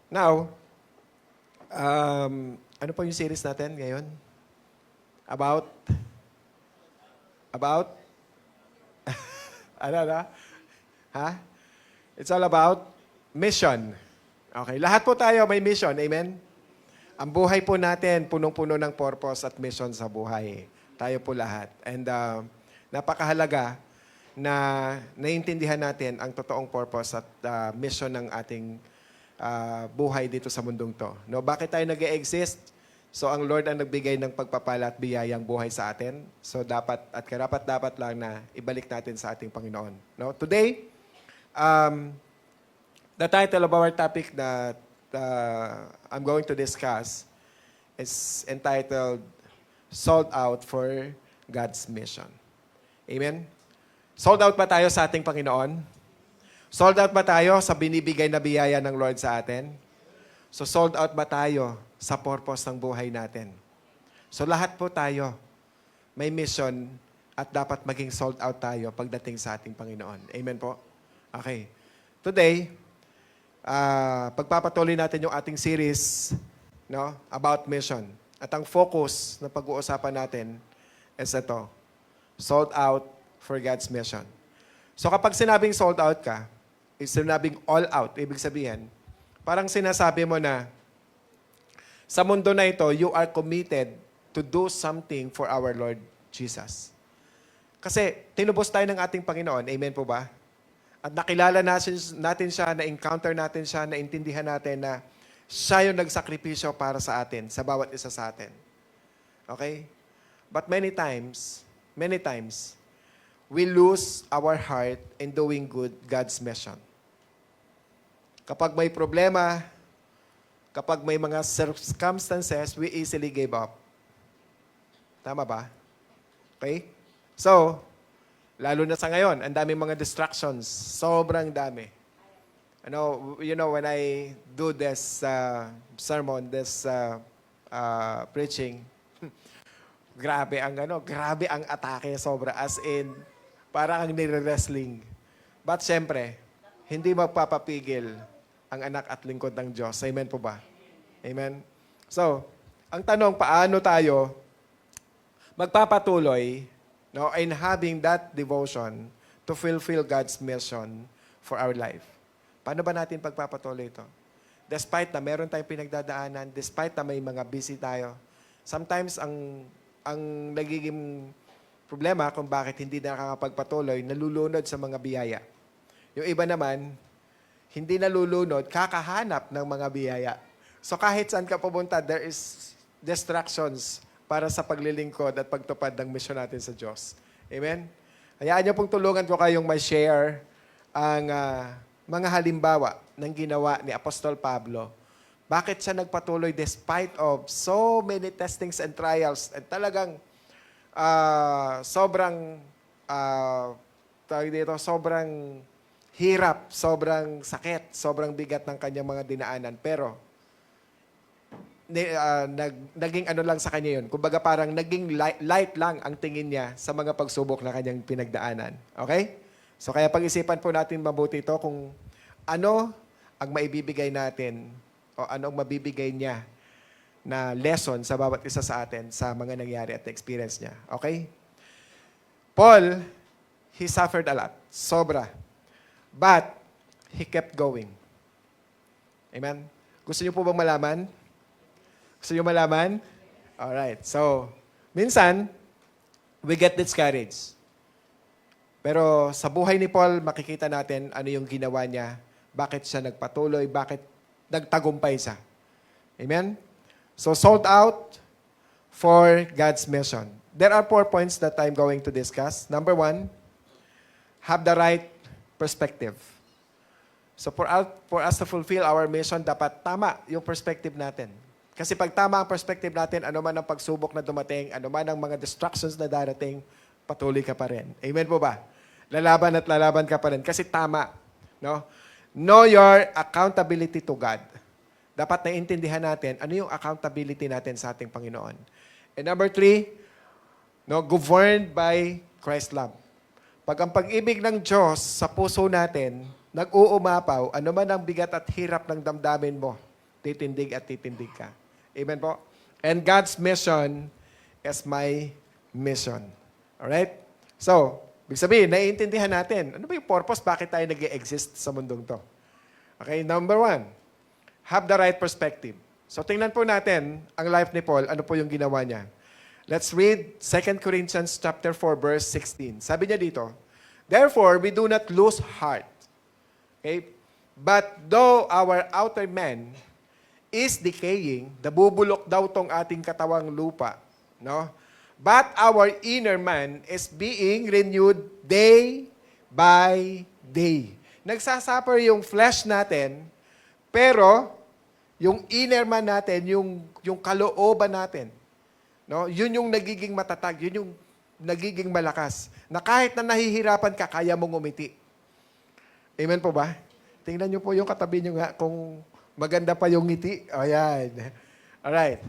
Now, ano po yung series natin ngayon? About? About? Ano? Ha? It's all about mission. Okay, lahat po tayo may mission. Amen? Ang buhay po natin, punong-puno ng purpose at mission sa buhay. Tayo po lahat. And napakahalaga na naiintindihan natin ang totoong purpose at mission ng ating buhay dito sa mundong to. No, bakit tayo nag-exist? So ang Lord ang nagbigay ng pagpapala at biyayang buhay sa atin. So dapat at karapat-dapat lang na ibalik natin sa ating Panginoon. No? Today, the title of our topic that I'm going to discuss is entitled Sold Out for God's Mission. Amen? Sold out ba tayo sa ating Panginoon? Sold out ba tayo sa binibigay na biyaya ng Lord sa atin? So sold out ba tayo sa purpose ng buhay natin? So lahat po tayo may mission at dapat maging sold out tayo pagdating sa ating Panginoon. Amen po? Okay. Today, pagpapatuloy natin yung ating series about mission. At ang focus na pag-uusapan natin is ito, sold out for God's mission. So kapag sinabing sold out ka, sinabing all out, ibig sabihin, parang sinasabi mo na sa mundo na ito, you are committed to do something for our Lord Jesus. Kasi tinubos tayo ng ating Panginoon. Amen po ba? At nakilala natin siya, na-encounter natin siya, naintindihan natin na siya yung nagsakripisyo para sa atin, sa bawat isa sa atin. Okay? But many times, we lose our heart in doing good God's mission. Kapag may problema, kapag may mga circumstances, we easily give up. Tama ba? Okay? So, lalo na sa ngayon, ang daming mga distractions. Sobrang dami. You know, when I do this sermon, this preaching, grabe ang atake, sobra. As in, parang ang nire-wrestling. But syempre, hindi magpapapigil ang anak at lingkod ng Diyos. Amen po ba? Amen? So, ang tanong, paano tayo magpapatuloy in having that devotion to fulfill God's mission for our life? Paano ba natin pagpapatuloy ito? Despite na meron tayong pinagdadaanan, despite na may mga busy tayo, sometimes ang nagiging problema kung bakit hindi nakakapagpatuloy, nalulunod sa mga biyaya. Yung iba naman, hindi nalulunod, kakahanap ng mga biyaya. So kahit saan ka pumunta, there is distractions para sa paglilingkod at pagtupad ng mission natin sa Diyos. Amen? Hayaan niyo pong tulungan ko kayong ma-share ang mga halimbawa ng ginawa ni Apostol Pablo. Bakit siya nagpatuloy despite of so many testings and trials at talagang sobrang hirap, sobrang sakit, sobrang bigat ng kanyang mga dinaanan. Pero, naging ano lang sa kanya yun. Kumbaga parang naging light lang ang tingin niya sa mga pagsubok na kanyang pinagdaanan. Okay? So kaya pag-isipan po natin mabuti ito kung ano ang maibibigay natin o ano ang mabibigay niya na lesson sa bawat isa sa atin sa mga nangyari at experience niya. Okay? Paul, he suffered a lot. Sobra. But, he kept going. Amen? Gusto niyo po bang malaman? Gusto niyo malaman? Alright. So, minsan, we get discouraged. Pero sa buhay ni Paul, makikita natin ano yung ginawa niya, bakit siya nagpatuloy, bakit nagtagumpay siya. Amen? So, sold out for God's mission. There are 4 points that I'm going to discuss. Number 1, have the right perspective. So for us to fulfill our mission, dapat tama yung perspective natin. Kasi pag tama ang perspective natin, ano man ang pagsubok na dumating, ano man ang mga distractions na darating, patuloy ka pa rin. Amen po ba? Lalaban at lalaban ka pa rin. Kasi tama. No? Know your accountability to God. Dapat naiintindihan natin ano yung accountability natin sa ating Panginoon. And number 3, governed by Christ's love. Pag ang pag-ibig ng Diyos sa puso natin, nag-uumapaw, ano man ang bigat at hirap ng damdamin mo, titindig at titindig ka. Amen po? And God's mission is my mission. Alright? So, ibig sabihin, naiintindihan natin, ano ba yung purpose? Bakit tayo nag-exist sa mundong to? Okay, number 1, have the right perspective. So, tingnan po natin ang life ni Paul, ano po yung ginawa niya. Let's read 2 Corinthians chapter 4, verse 16. Sabi niya dito, therefore, we do not lose heart. Okay? But though our outer man is decaying, nabubulok daw tong ating katawang lupa, no? But our inner man is being renewed day by day. Nagsasuffer yung flesh natin, pero yung inner man natin, yung kalooban natin, no? Yun yung nagiging matatag, yun yung nagiging malakas. Na kahit na nahihirapan ka, kaya mong umiti. Amen po ba? Tingnan niyo po yung katabi niyo nga kung maganda pa yung ngiti. Ayan. Alright.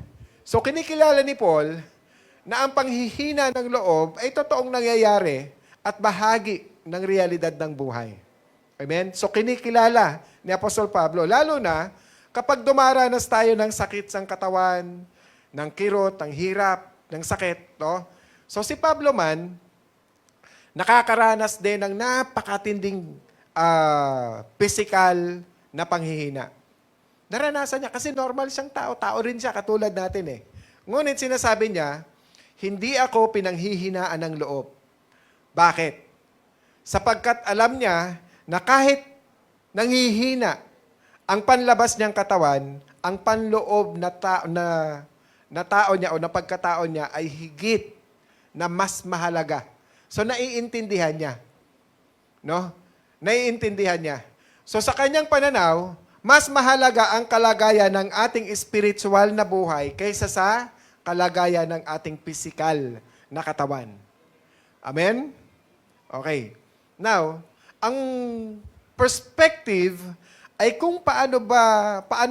So kinikilala ni Paul na ang panghihina ng loob ay totoong nangyayari at bahagi ng realidad ng buhay. Amen? So kinikilala ni Apostol Pablo, lalo na kapag dumaranas tayo ng sakit sa katawan, ng kirot, ng hirap, ng sakit, no? So si Pablo man, nakakaranas din ng napakatinding physical na panghihina. Naranasan niya kasi normal siyang tao. Tao rin siya, katulad natin eh. Ngunit sinasabi niya, hindi ako pinanghihinaan ng loob. Bakit? Sapagkat alam niya na kahit nanghihina ang panlabas niyang katawan, ang panloob na tao niya o na pagkatao niya ay higit na mas mahalaga. So naiintindihan niya. No? Naiintindihan niya. So sa kanyang pananaw, mas mahalaga ang kalagayan ng ating spiritual na buhay kaysa sa kalagayan ng ating physical na katawan. Amen? Okay. Now, ang perspective ay kung paano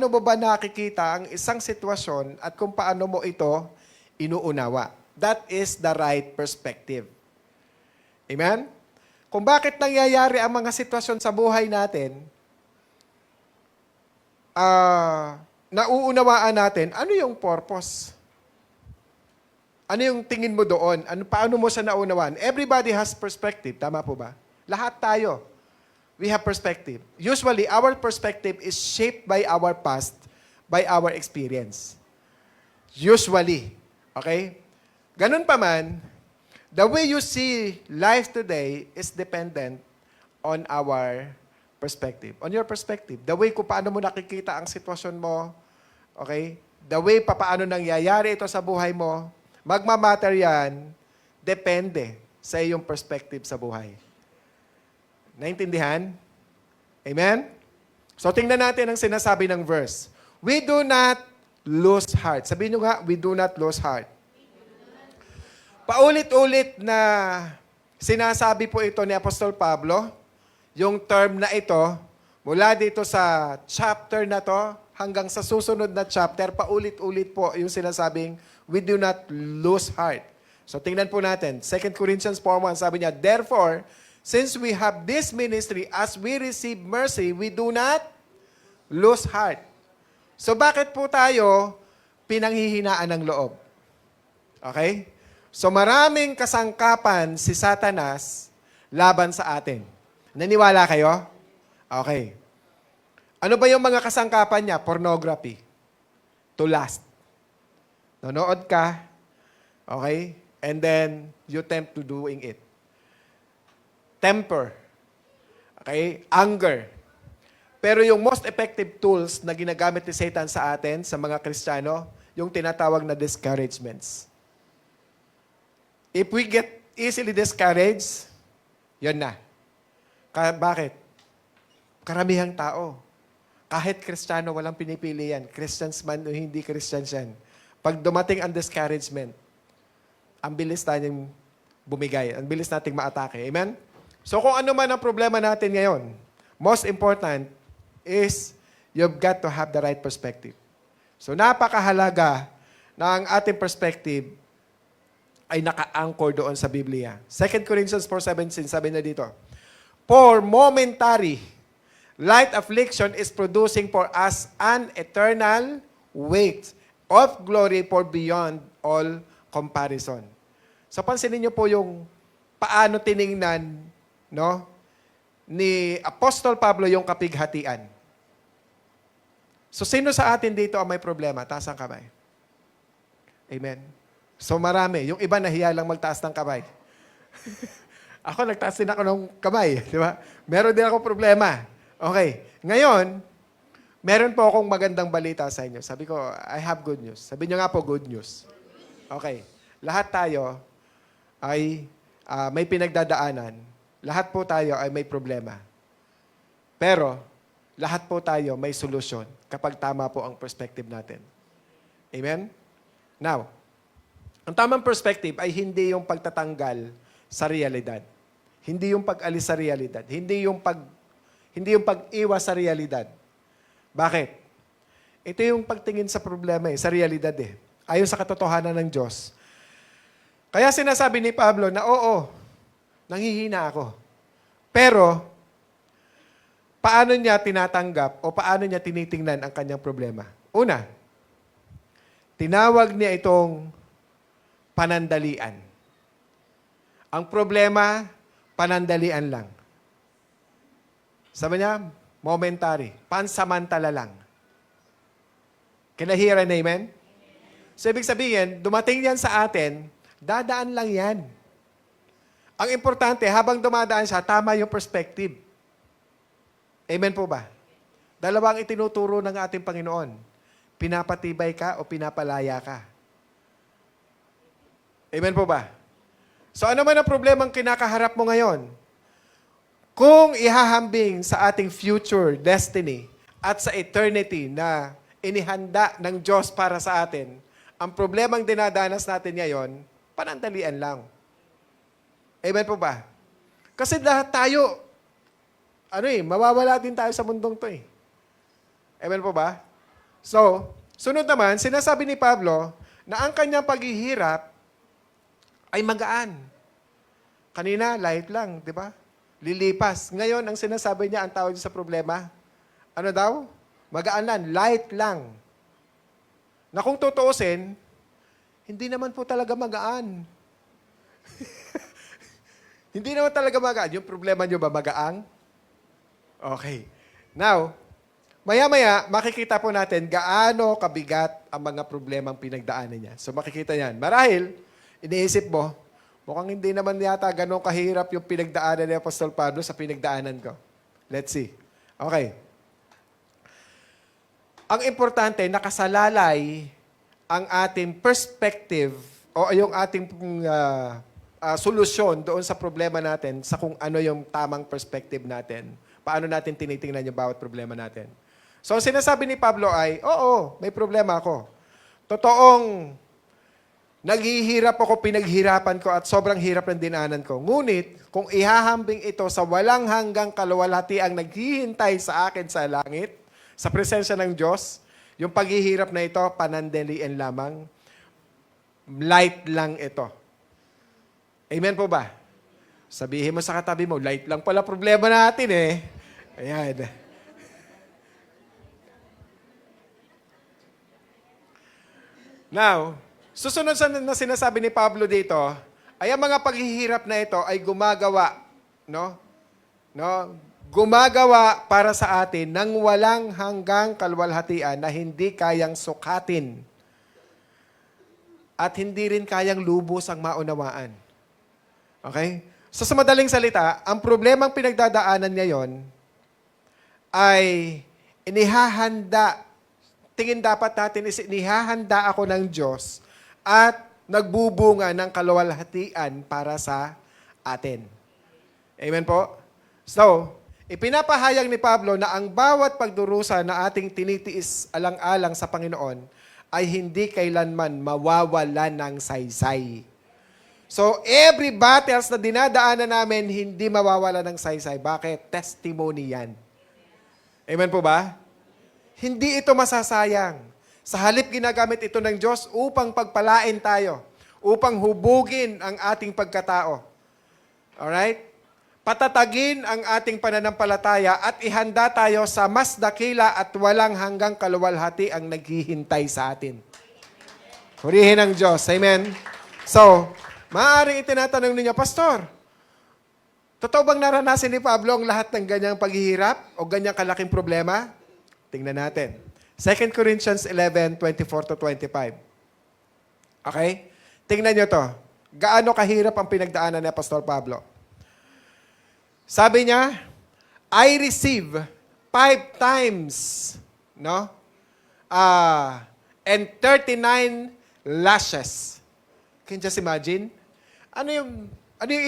mo ba nakikita ang isang sitwasyon at kung paano mo ito inuunawa. That is the right perspective. Amen? Kung bakit nangyayari ang mga sitwasyon sa buhay natin, nauunawaan natin, ano yung purpose? Ano yung tingin mo doon? Paano mo siya naunawaan? Everybody has perspective. Tama po ba? Lahat tayo. We have perspective. Usually, our perspective is shaped by our past, by our experience. Usually. Okay? Ganun pa man, the way you see life today is dependent on our perspective. On your perspective. The way kung paano mo nakikita ang sitwasyon mo, okay? The way paano nangyayari ito sa buhay mo, magmamatter yan, depende sa iyong perspective sa buhay. Naintindihan? Amen? So, tingnan natin ang sinasabi ng verse. We do not lose heart. Sabihin nyo nga, we do not lose heart. Paulit-ulit na sinasabi po ito ni Apostol Pablo, yung term na ito, mula dito sa chapter na to, hanggang sa susunod na chapter, paulit-ulit po yung sinasabing, we do not lose heart. So tingnan po natin, 2 Corinthians 4:1, sabi niya, therefore, since we have this ministry, as we receive mercy, we do not lose heart. So bakit po tayo pinanghihinaan ng loob? Okay? So maraming kasangkapan si Satanas laban sa atin. Naniwala kayo? Okay. Ano ba yung mga kasangkapan niya? Pornography. To lust. Nanood ka. Okay? And then, you tempt to doing it. Temper. Okay? Anger. Pero yung most effective tools na ginagamit ni Satan sa atin, sa mga Kristiyano, yung tinatawag na discouragements. If we get easily discouraged, yun na. Bakit? Karamihang tao. Kahit Kristiyano, walang pinipili yan. Christians man o hindi Christians yan. Pag dumating ang discouragement, ang bilis tayong bumigay. Ang bilis nating maatake. Amen? So kung ano man ang problema natin ngayon, most important is you've got to have the right perspective. So napakahalaga na ang ating perspective ay naka-anchor doon sa Biblia. 2 Corinthians 4:17, sabi na dito, for momentary light affliction is producing for us an eternal weight of glory for beyond all comparison. So pansinin niyo po yung paano tiningnan, no, ni Apostol Pablo yung kapighatian. So sino sa atin dito ang may problema? Taas ang kamay. Amen. So marami. Yung iba nahiya lang magtaas ng kamay. Ako, nagtaas din ako ng kamay. Di ba? Meron din ako problema. Okay. Ngayon, meron po akong magandang balita sa inyo. Sabi ko, I have good news. Sabi niyo nga po, good news. Okay. Lahat tayo ay may pinagdadaanan. Lahat po tayo ay may problema. Pero, lahat po tayo may solusyon kapag tama po ang perspective natin. Amen? Now, ang tamang perspective ay hindi yung pagtatanggal sa realidad. Hindi yung pag-alis sa realidad. Hindi yung pag-iwas sa realidad. Bakit? Ito yung pagtingin sa problema sa realidad Ayon sa katotohanan ng Diyos. Kaya sinasabi ni Pablo na oo, nanghihina ako. Pero, paano niya tinatanggap o paano niya tinitingnan ang kanyang problema? Una, tinawag niya itong panandalian. Ang problema, panandalian lang. Sabi niya, momentary, pansamantala lang. Can I hear an amen? So, ibig sabihin, dumating yan sa atin, dadaan lang yan. Ang importante, habang dumadaan siya, tama yung perspective. Amen po ba? Dalawang itinuturo ng ating Panginoon. Pinapatibay ka o pinapalaya ka. Amen po ba? So ano man ang problemang kinakaharap mo ngayon, kung ihahambing sa ating future destiny at sa eternity na inihanda ng Diyos para sa atin, ang problemang dinadanas natin ngayon, panandalian lang. Amen po ba? Kasi lahat tayo, mawawala din tayo sa mundong to Amen po ba? So, sunod naman, sinasabi ni Pablo na ang kanyang paghihirap ay magaan. Kanina, light lang, di ba? Lilipas. Ngayon, ang sinasabi niya, ang tawag sa problema, ano daw? Magaanan, light lang. Na kung tutuusin, hindi naman po talaga magaan. Hindi naman talaga magaan. Yung problema niyo ba magaang? Okay. Now, maya-maya, makikita po natin gaano kabigat ang mga problemang pinagdaanan niya. So makikita niyan. Marahil, iniisip mo, mukhang hindi naman yata ganun kahirap yung pinagdaanan ni Apostol Pablo sa pinagdaanan ko. Let's see. Okay. Ang importante, nakasalalay ang ating perspective o yung ating solusyon doon sa problema natin sa kung ano yung tamang perspective natin. Paano natin tinitingnan yung bawat problema natin. So, ang sinasabi ni Pablo ay, oo, may problema ako. Totoong naghihirap ako, pinaghirapan ko at sobrang hirap ng dinaanan ko. Ngunit, kung ihahambing ito sa walang hanggang kaluwalhati ang naghihintay sa akin sa langit, sa presensya ng Diyos, yung paghihirap na ito, panandalian lamang, light lang ito. Amen po ba? Sabihin mo sa katabi mo, light lang pala problema natin Ayan. Now, susunod na sinasabi ni Pablo dito, ay ang mga paghihirap na ito ay gumagawa, gumagawa para sa atin ng walang hanggang kalwalhatian na hindi kayang sukatin at hindi rin kayang lubos ang maunawaan. Okay? So sa madaling salita, ang problemang pinagdadaanan ngayon ay inihahanda. Tingin dapat natin is inihahanda ako ng Diyos at nagbubunga ng kaluwalhatian para sa atin. Amen po? So, ipinapahayag ni Pablo na ang bawat pagdurusa na ating tinitiis alang-alang sa Panginoon ay hindi kailanman mawawalan ng saysay. So, every battles na dinadaanan namin, hindi mawawala ng saysay. Bakit? Testimony yan. Amen po ba? Hindi ito masasayang. Sa halip ginagamit ito ng Diyos upang pagpalain tayo, upang hubugin ang ating pagkatao. Alright? patatagin ang ating pananampalataya at ihanda tayo sa mas dakila at walang hanggang kaluwalhati ang naghihintay sa atin. Purihin ang Diyos. Amen? So, maaaring itinatanong ninyo, Pastor, totoo bang naranasan ni Pablo ang lahat ng ganyang paghihirap o ganyang kalaking problema? Tingnan natin. 2 Corinthians 11:24-25. Okay? Tingnan nyo to. Gaano kahirap ang pinagdaanan ni Apostol Pablo? Sabi niya, I receive 5 times, no? And 39 lashes. Can you just imagine? Ano yung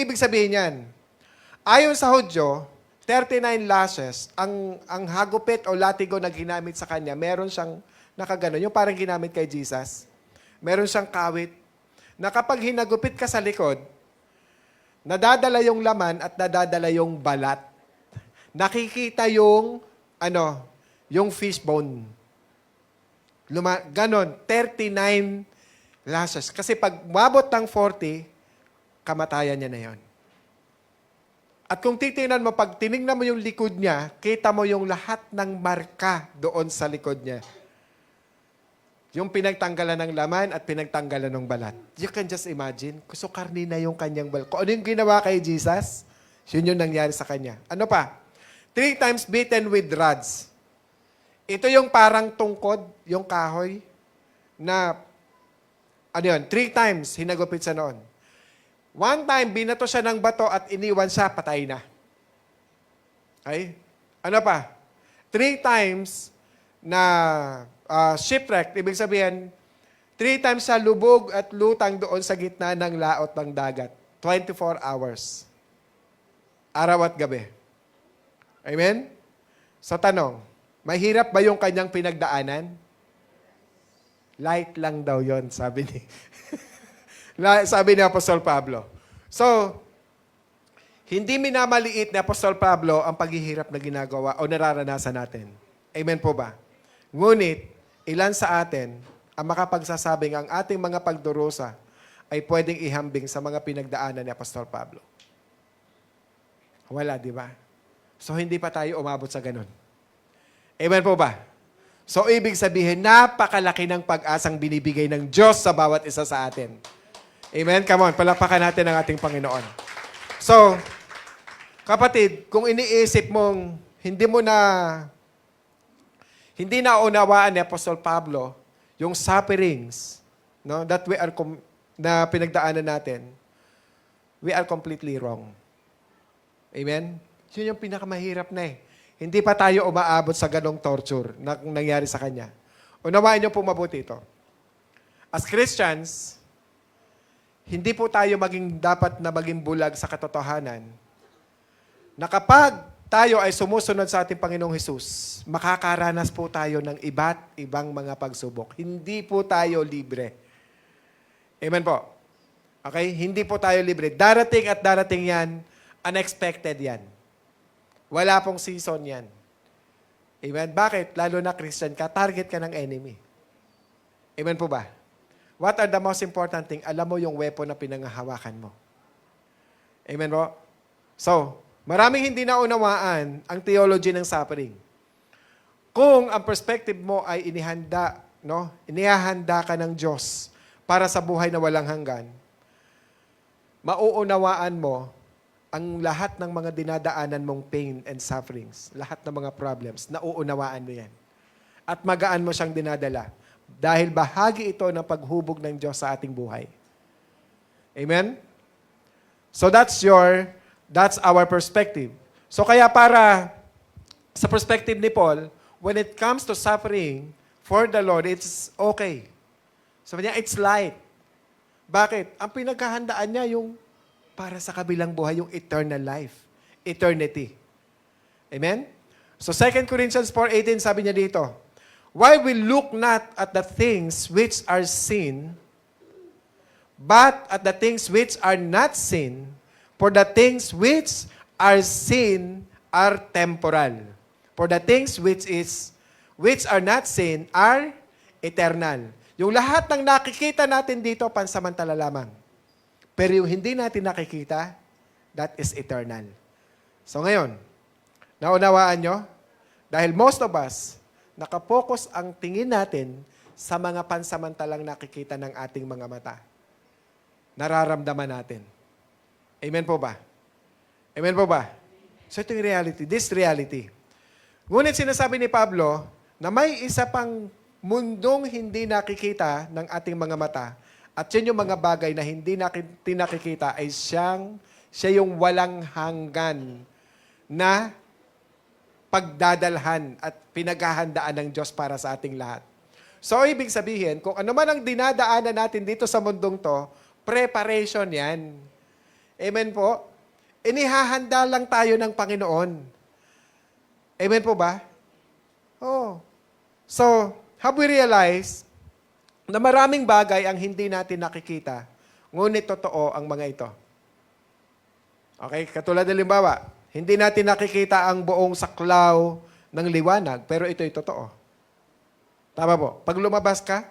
ibig sabihin niyan? Ayon sa Hudyo, 39 lashes, ang hagupit o latigo na ginamit sa kanya, meron siyang nakaganon, yung parang ginamit kay Jesus. Meron siyang kawit, na kapag hinagupit ka sa likod, nadadala yung laman at nadadala yung balat. Nakikita yung, yung fishbone. Ganon, 39 lashes. Kasi pag mabot ng 40, kamatayan niya na yon. At kung titingnan mo, pag tinignan mo yung likod niya, kita mo yung lahat ng marka doon sa likod niya. Yung pinagtanggalan ng laman at pinagtanggalan ng balat. You can just imagine, kuso karni na yung kanyang balat. Kung ano yung ginawa kay Jesus, yun yung nangyari sa kanya. Ano pa? 3 times beaten with rods. Ito yung parang tungkod, yung kahoy, na, 3 times hinagupit sa noon. 1 time, binato siya ng bato at iniwan siya, patay na. Okay? Ano pa? 3 times na shipwreck, ibig sabihin, 3 times siya lubog at lutang doon sa gitna ng laot ng dagat. 24 hours. Araw at gabi. Amen? So tanong, mahirap ba yung kanyang pinagdaanan? Light lang daw yon, sabi ni Apostol Pablo. So, hindi minamaliit ni Apostol Pablo ang paghihirap na ginagawa o nararanasan natin. Amen po ba? Ngunit, ilan sa atin ang makapagsasabing ang ating mga pagdurusa ay pwedeng ihambing sa mga pinagdaanan ni Apostol Pablo? Wala, di ba? So, hindi pa tayo umabot sa ganun. Amen po ba? So, ibig sabihin, napakalaki ng pag-asang binibigay ng Diyos sa bawat isa sa atin. Amen? Come on, palakpakan natin ang ating Panginoon. So, kapatid, kung iniisip mong hindi na unawaan ni Apostol Pablo yung sufferings, no, that na pinagdaanan natin, we are completely wrong. Amen? Yun yung pinakamahirap na eh. Hindi pa tayo umaabot sa ganong torture na nangyari sa kanya. Unawain niyo po mabuti ito. As Christians, hindi po tayo dapat na maging bulag sa katotohanan na kapag tayo ay sumusunod sa ating Panginoong Hesus, makakaranas po tayo ng iba't ibang mga pagsubok. Hindi po tayo libre. Amen po. Okay? Hindi po tayo libre. Darating at darating yan, unexpected yan. Wala pong season yan. Amen? Bakit? Lalo na Christian ka, target ka ng enemy. Amen po ba? What are the most important thing? Alam mo yung weapon na pinanghahawakan mo. Amen po? So, maraming hindi naunawaan ang theology ng suffering. Kung ang perspective mo ay inihahanda ka ng Diyos para sa buhay na walang hanggan, mauunawaan mo ang lahat ng mga dinadaanan mong pain and sufferings, lahat ng mga problems, nauunawaan mo yan. At magaan mo siyang dinadala. Dahil bahagi ito ng paghubog ng Diyos sa ating buhay. Amen? So that's our perspective. So kaya para sa perspective ni Paul, when it comes to suffering for the Lord, it's okay. Sabi niya, it's light. Bakit? Ang pinaghahandaan niya yung para sa kabilang buhay, yung eternal life. Eternity. Amen? So 2 Corinthians 4:18, sabi niya dito, why we look not at the things which are seen, but at the things which are not seen, for the things which are seen are temporal. For the things which are not seen are eternal. Yung lahat ng nakikita natin dito, pansamantala lamang. Pero yung hindi natin nakikita, that is eternal. So ngayon, naunawaan nyo? Dahil most of us, nakapokus ang tingin natin sa mga pansamantalang nakikita ng ating mga mata. Nararamdaman natin. Amen po ba? Amen po ba? So ito yung reality, this reality. Ngunit sinasabi ni Pablo na may isa pang mundong hindi nakikita ng ating mga mata at yun yung mga bagay na hindi nakikita ay siya yung walang hanggan na pagdadalhan at pinaghahandaan ng Diyos para sa ating lahat. So, ibig sabihin, kung ano man ang dinadaanan natin dito sa mundong to, preparation yan. Amen po? Inihahanda lang tayo ng Panginoon. Amen po ba? Oh. So, have we realized na maraming bagay ang hindi natin nakikita, ngunit totoo ang mga ito. Okay? Katulad ng limbawa, hindi natin nakikita ang buong saklaw ng liwanag, pero ito'y totoo. Tama po. Pag lumabas ka,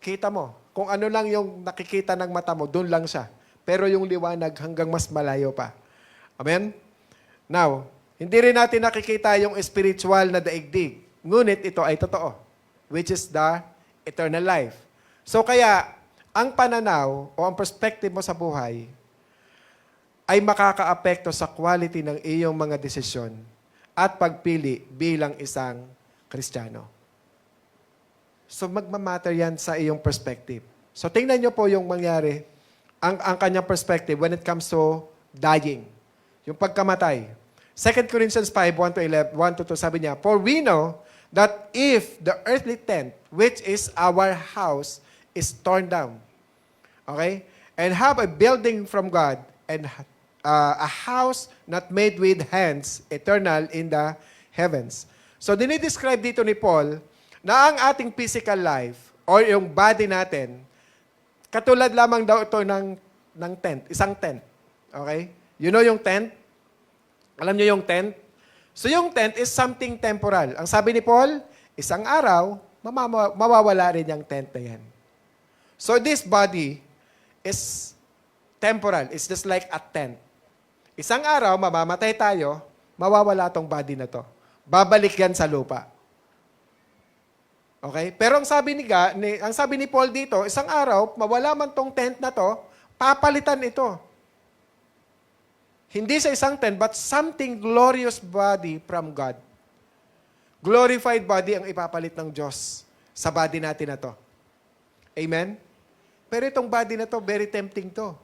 kita mo. Kung ano lang yung nakikita ng mata mo, doon lang siya. Pero yung liwanag hanggang mas malayo pa. Amen? Now, hindi rin natin nakikita yung spiritual na daigdig. Ngunit ito ay totoo, which is the eternal life. So kaya, ang pananaw o ang perspective mo sa buhay ay makakaapekto sa quality ng iyong mga desisyon at pagpili bilang isang Kristiyano. So magmamatter yan sa iyong perspective. So tingnan nyo po yung mangyari, ang kanyang perspective when it comes to dying. Yung pagkamatay. 2 Corinthians 5, 1-2, sabi niya, "For we know that if the earthly tent, which is our house, is torn down, okay, and have a building from God, and a house not made with hands, eternal in the heavens." So, dinidescribe dito ni Paul na ang ating physical life or yung body natin, katulad lamang daw ito ng tent, isang tent. Okay? You know yung tent? Alam niyo yung tent? So, yung tent is something temporal. Ang sabi ni Paul, isang araw, mawawala rin yung tent na yan. So, this body is temporal. It's just like a tent. Isang araw, mamamatay tayo, mawawala tong body na to. Babalik yan sa lupa. Okay? Pero ang sabi ni Paul dito, isang araw, mawala man tong tent na to, papalitan ito. Hindi sa isang tent, but something glorious body from God. Glorified body ang ipapalit ng Diyos sa body natin na to. Amen? Pero itong body na to, very tempting to.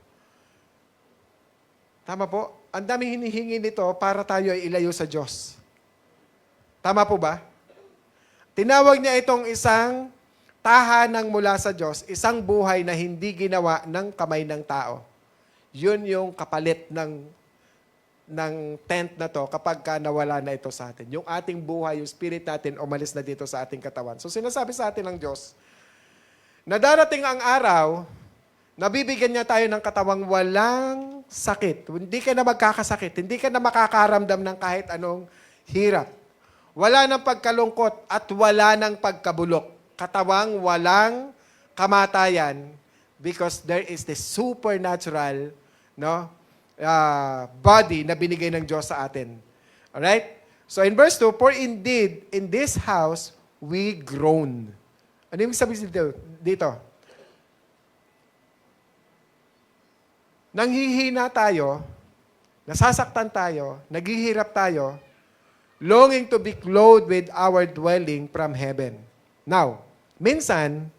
Tama po? Ang daming hinihingi nito para tayo ay ilayo sa Diyos. Tama po ba? Tinawag niya itong isang tahanang mula sa Diyos, isang buhay na hindi ginawa ng kamay ng tao. Yun yung kapalit ng tent na to kapag nawala na ito sa atin. Yung ating buhay, yung spirit natin, umalis na dito sa ating katawan. So sinasabi sa atin ng Diyos, na darating ang araw, nabibigyan niya tayo ng katawang walang sakit. Hindi ka na magkakasakit. Hindi ka na makakaramdam ng kahit anong hirap. Wala ng pagkalungkot at wala ng pagkabulok. Katawang walang kamatayan because there is the supernatural body na binigay ng Diyos sa atin. Alright? So in verse 2, "For indeed, in this house, we groan." Ano yung sabihin dito? Nanghihina tayo, nasasaktan tayo, naghihirap tayo, longing to be clothed with our dwelling from heaven. Now, minsan,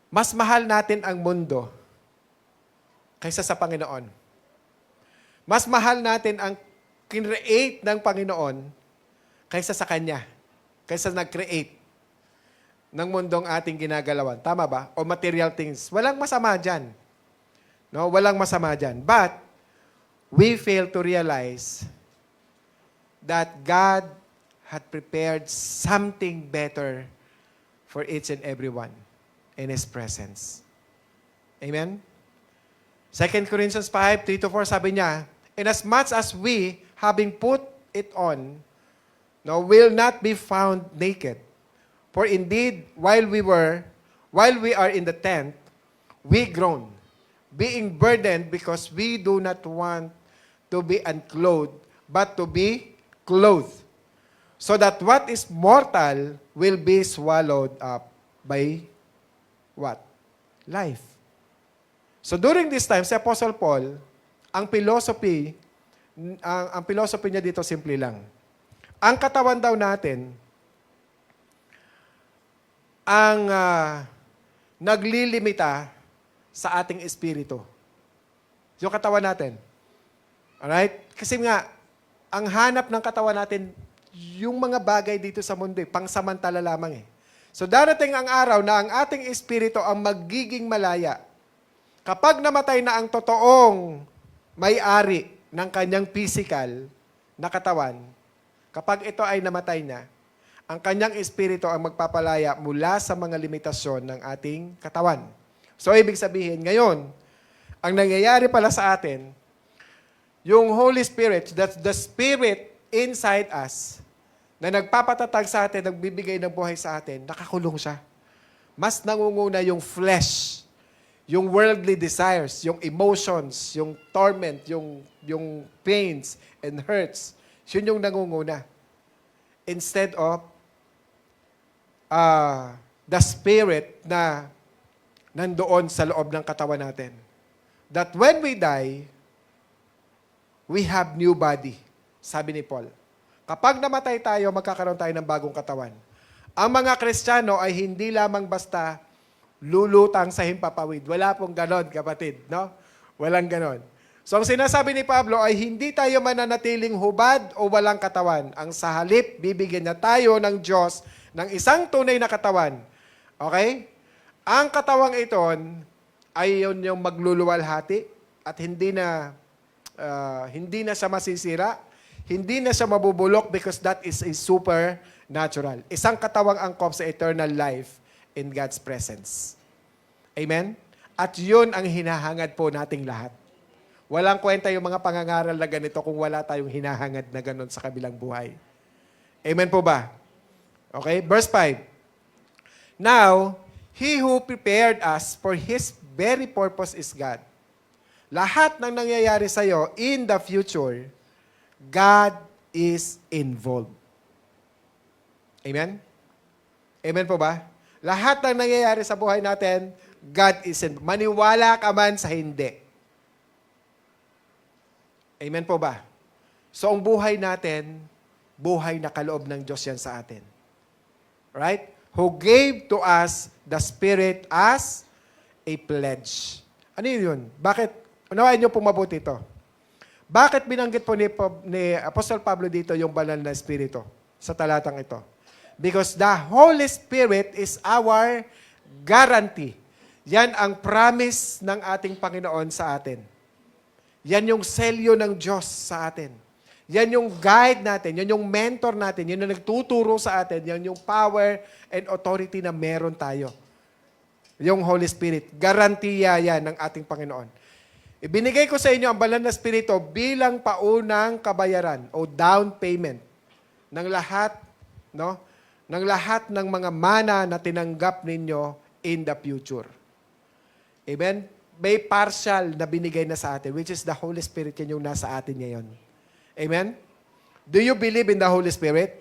mas mahal natin ang mundo kaysa sa Panginoon. Mas mahal natin ang kinreate ng Panginoon kaysa sa Kanya. Kaysa nag-create ng mundong ating ginagalawan. Tama ba? O material things. Walang masama dyan. No? Walang masama dyan. But, we fail to realize that God had prepared something better for each and everyone in His presence. Amen? 2 Corinthians 5, 3-4, sabi niya, "Inasmuch as we, having put it on, will not be found naked. For indeed, while we are in the tent, we groan, being burdened because we do not want to be unclothed, but to be clothed, so that what is mortal will be swallowed up by what? Life. So during this time, si Apostle Paul, ang philosophy niya dito simple lang. Ang katawan daw natin, ang naglilimita sa ating espiritu. Yung katawan natin. Alright? Kasi nga, ang hanap ng katawan natin, yung mga bagay dito sa mundo, pangsamantala lamang eh. So darating ang araw na ang ating espiritu ang magiging malaya. Kapag namatay na ang totoong may-ari ng kanyang physical na katawan, kapag ito ay namatay na, ang kanyang espiritu ang magpapalaya mula sa mga limitasyon ng ating katawan. So ibig sabihin, ngayon, ang nangyayari pala sa atin, yung Holy Spirit, that's the Spirit inside us, na nagpapatatag sa atin, nagbibigay ng buhay sa atin, nakakulong siya. Mas nangunguna yung flesh, yung worldly desires, yung emotions, yung torment, yung pains and hurts. Yun yung nangunguna. Instead of the Spirit na nandoon sa loob ng katawan natin. That when we die, we have new body. Sabi ni Paul. Kapag namatay tayo, magkakaroon tayo ng bagong katawan. Ang mga Kristiyano ay hindi lamang basta lulutang sa himpapawid. Wala pong ganon, kapatid. No? Walang ganon. So ang sinasabi ni Pablo ay hindi tayo mananatiling hubad o walang katawan. Ang sa halip, bibigyan niya tayo ng Diyos ng isang tunay na katawan. Okay? Ang katawang iton ay yun yung magluluwalhati at hindi na siya masisira. Hindi na siya mabubulok because that is a supernatural. Isang katawang angkop sa eternal life in God's presence. Amen? At yun ang hinahangad po nating lahat. Walang kwenta yung mga pangangaral na ganito kung wala tayong hinahangad na ganon sa kabilang buhay. Amen po ba? Okay, verse 5. Now, He who prepared us for His very purpose is God. Lahat ng nangyayari sa'yo in the future, God is involved. Amen? Amen po ba? Lahat ng nangyayari sa buhay natin, God is involved. Maniwala ka man sa hindi. Amen po ba? So, ang buhay natin, buhay na kaloob ng Diyos yan sa atin. Right? Who gave to us the Spirit as a pledge. Ano yun? Bakit? Unawain niyo po mabuti ito. Bakit binanggit po ni Apostle Pablo dito yung banal na Espiritu sa talatang ito? Because the Holy Spirit is our guarantee. Yan ang promise ng ating Panginoon sa atin. Yan yung selyo ng Diyos sa atin. Yan yung guide natin, yan yung mentor natin, yan yung nagtuturo sa atin, yan yung power and authority na meron tayo. Yung Holy Spirit. Garantiya yan ng ating Panginoon. Ibinigay ko sa inyo ang banal na Espiritu bilang paunang kabayaran o down payment ng lahat, no? Ng lahat ng mga mana na tinanggap ninyo in the future. Amen? May partial na binigay na sa atin, which is the Holy Spirit, yan yung nasa atin ngayon. Amen? Do you believe in the Holy Spirit?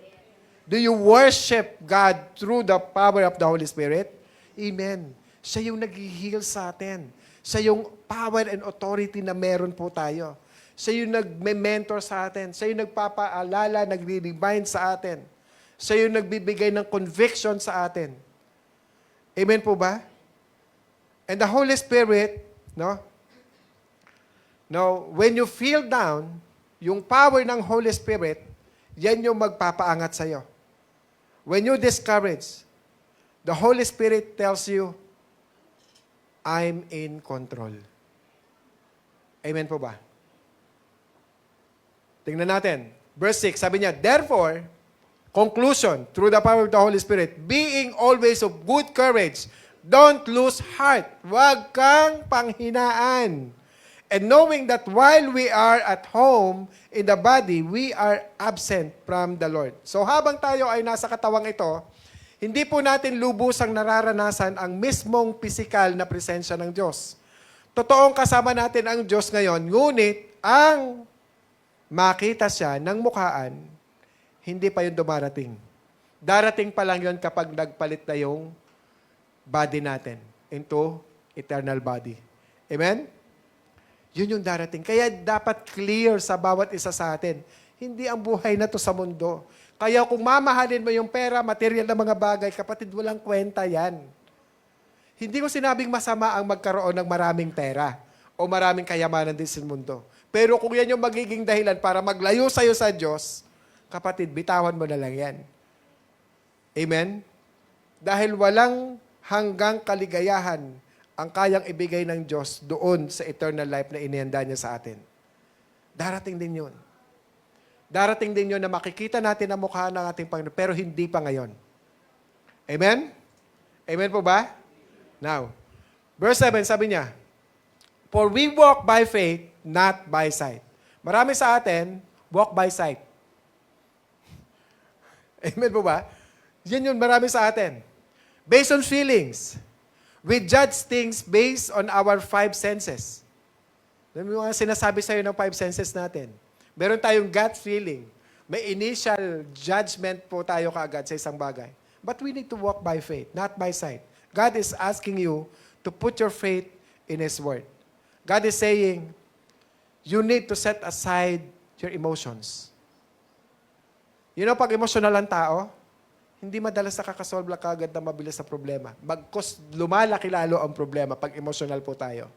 Do you worship God through the power of the Holy Spirit? Amen. Siya yung nag-heal sa atin. Siya yung power and authority na meron po tayo. Siya yung nag-mentor sa atin. Siya yung nagpapaalala, nagre-remind sa atin. Siya yung nagbibigay ng conviction sa atin. Amen po ba? And the Holy Spirit, no? Now, when you feel down, yung power ng Holy Spirit, yan yung magpapaangat sa'yo. When you discourage, the Holy Spirit tells you, I'm in control. Amen po ba? Tingnan natin. Verse 6, sabi niya, therefore, conclusion, through the power of the Holy Spirit, being always of good courage, don't lose heart. Huwag kang panghinaan. And knowing that while we are at home in the body, we are absent from the Lord. So habang tayo ay nasa katawang ito, hindi po natin lubusang nararanasan ang mismong pisikal na presensya ng Diyos. Totoong kasama natin ang Diyos ngayon, ngunit ang makita siya ng mukhaan, hindi pa yun dumarating. Darating pa lang yun kapag nagpalit na yung body natin into eternal body. Amen? Yun yung darating. Kaya dapat clear sa bawat isa sa atin. Hindi ang buhay na to sa mundo. Kaya kung mamahalin mo yung pera, material na mga bagay, kapatid, walang kwenta yan. Hindi ko sinabing masama ang magkaroon ng maraming pera o maraming kayamanan din sa mundo. Pero kung yan yung magiging dahilan para maglayo sa'yo sa Diyos, kapatid, bitawan mo na lang yan. Amen? Dahil walang hanggang kaligayahan ang kayang ibigay ng Diyos doon sa eternal life na inihanda niya sa atin. Darating din yun. Darating din yun na makikita natin ang mukha ng ating Panginoon, pero hindi pa ngayon. Amen? Amen po ba? Now, verse 7, sabi niya, "For we walk by faith, not by sight." Marami sa atin, walk by sight. Amen po ba? Yan yun, marami sa atin. Based on feelings. We judge things based on our 5 senses. Yung mga sinasabi sa'yo ng 5 senses natin. Meron tayong gut feeling. May initial judgment po tayo kaagad sa isang bagay. But we need to walk by faith, not by sight. God is asking you to put your faith in His Word. God is saying, you need to set aside your emotions. You know, pag emotional ang tao, hindi madalas nakakasolve lang kagad na mabilis sa problema. Bagkus lumalaki lalo ang problema pag emotional po tayo.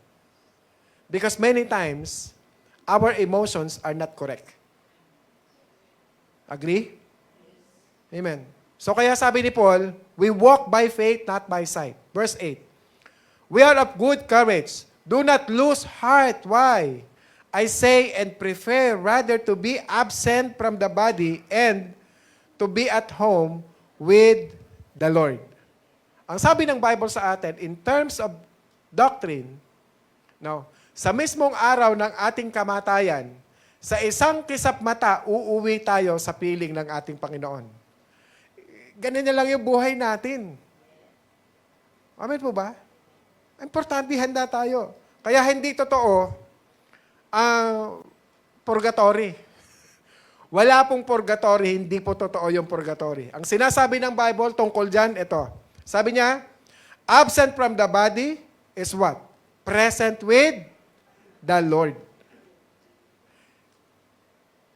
Because many times, our emotions are not correct. Agree? Amen. So kaya sabi ni Paul, we walk by faith, not by sight. Verse 8. We are of good courage. Do not lose heart. Why? I say and prefer rather to be absent from the body and to be at home with the Lord. Ang sabi ng Bible sa atin, in terms of doctrine, no, sa mismong araw ng ating kamatayan, sa isang kisap mata, uuwi tayo sa piling ng ating Panginoon. Ganun na lang yung buhay natin. Amen po ba? Importante, handa tayo. Kaya hindi totoo ang purgatory. Wala pong purgatory, hindi po totoo yung purgatory. Ang sinasabi ng Bible tungkol dyan, ito. Sabi niya, absent from the body is what? Present with the Lord.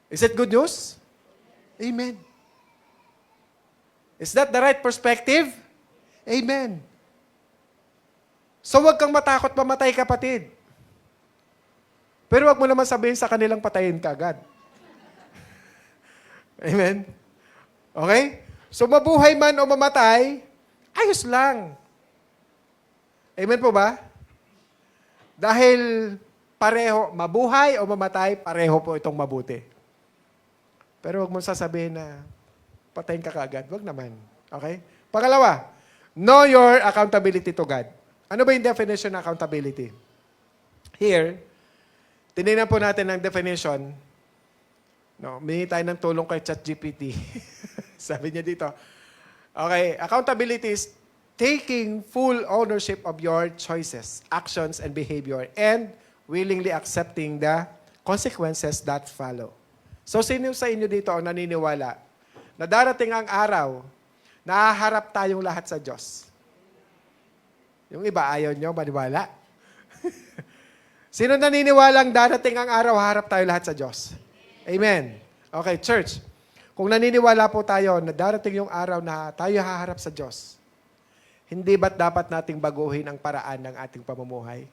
Is it good news? Amen. Is that the right perspective? Amen. So wag kang matakot mamatay, kapatid. Pero wag mo naman sabihin sa kanilang patayin ka agad. Amen? Okay? So mabuhay man o mamatay, ayos lang. Amen po ba? Dahil pareho, mabuhay o mamatay, pareho po itong mabuti. Pero wag mo sasabihin na patayin ka kaagad. Wag naman. Okay? Pangalawa, know your accountability to God. Ano ba yung definition ng accountability? Here, tinignan po natin ang definition. No, may tayo ng tulong kay ChatGPT. Sabi niya dito. Okay, accountability is taking full ownership of your choices, actions, and behavior, and willingly accepting the consequences that follow. So, sino sa inyo dito ang naniniwala na darating ang araw na haharap tayong lahat sa Diyos? Yung iba, ayaw nyo maniwala. Sino naniniwalang darating ang araw, harap tayo lahat sa Diyos? Amen. Okay, church. Kung naniniwala po tayo na darating yung araw na tayo haharap sa Diyos, hindi ba't dapat nating baguhin ang paraan ng ating pamumuhay?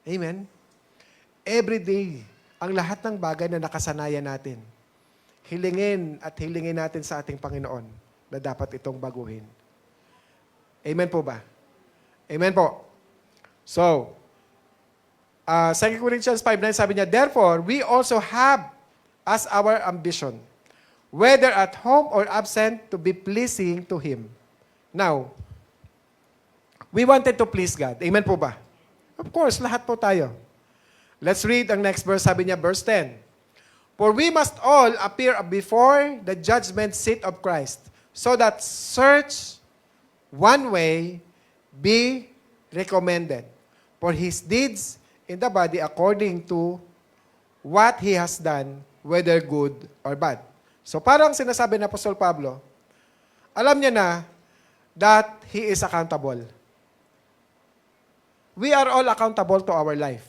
Amen. Every day, ang lahat ng bagay na nakasanayan natin, hilingin at hilingin natin sa ating Panginoon na dapat itong baguhin. Amen po ba? Amen po. So, 2 Corinthians 5:9 sabi niya, therefore, we also have as our ambition, whether at home or absent, to be pleasing to Him. Now, we wanted to please God. Amen po ba? Of course, lahat po tayo. Let's read ang next verse. Sabi niya, verse 10. For we must all appear before the judgment seat of Christ, so that search one way be recommended for His deeds in the body according to what He has done, whether good or bad. So parang sinasabi ng Apostol Pablo, alam niya na that He is accountable. We are all accountable to our life.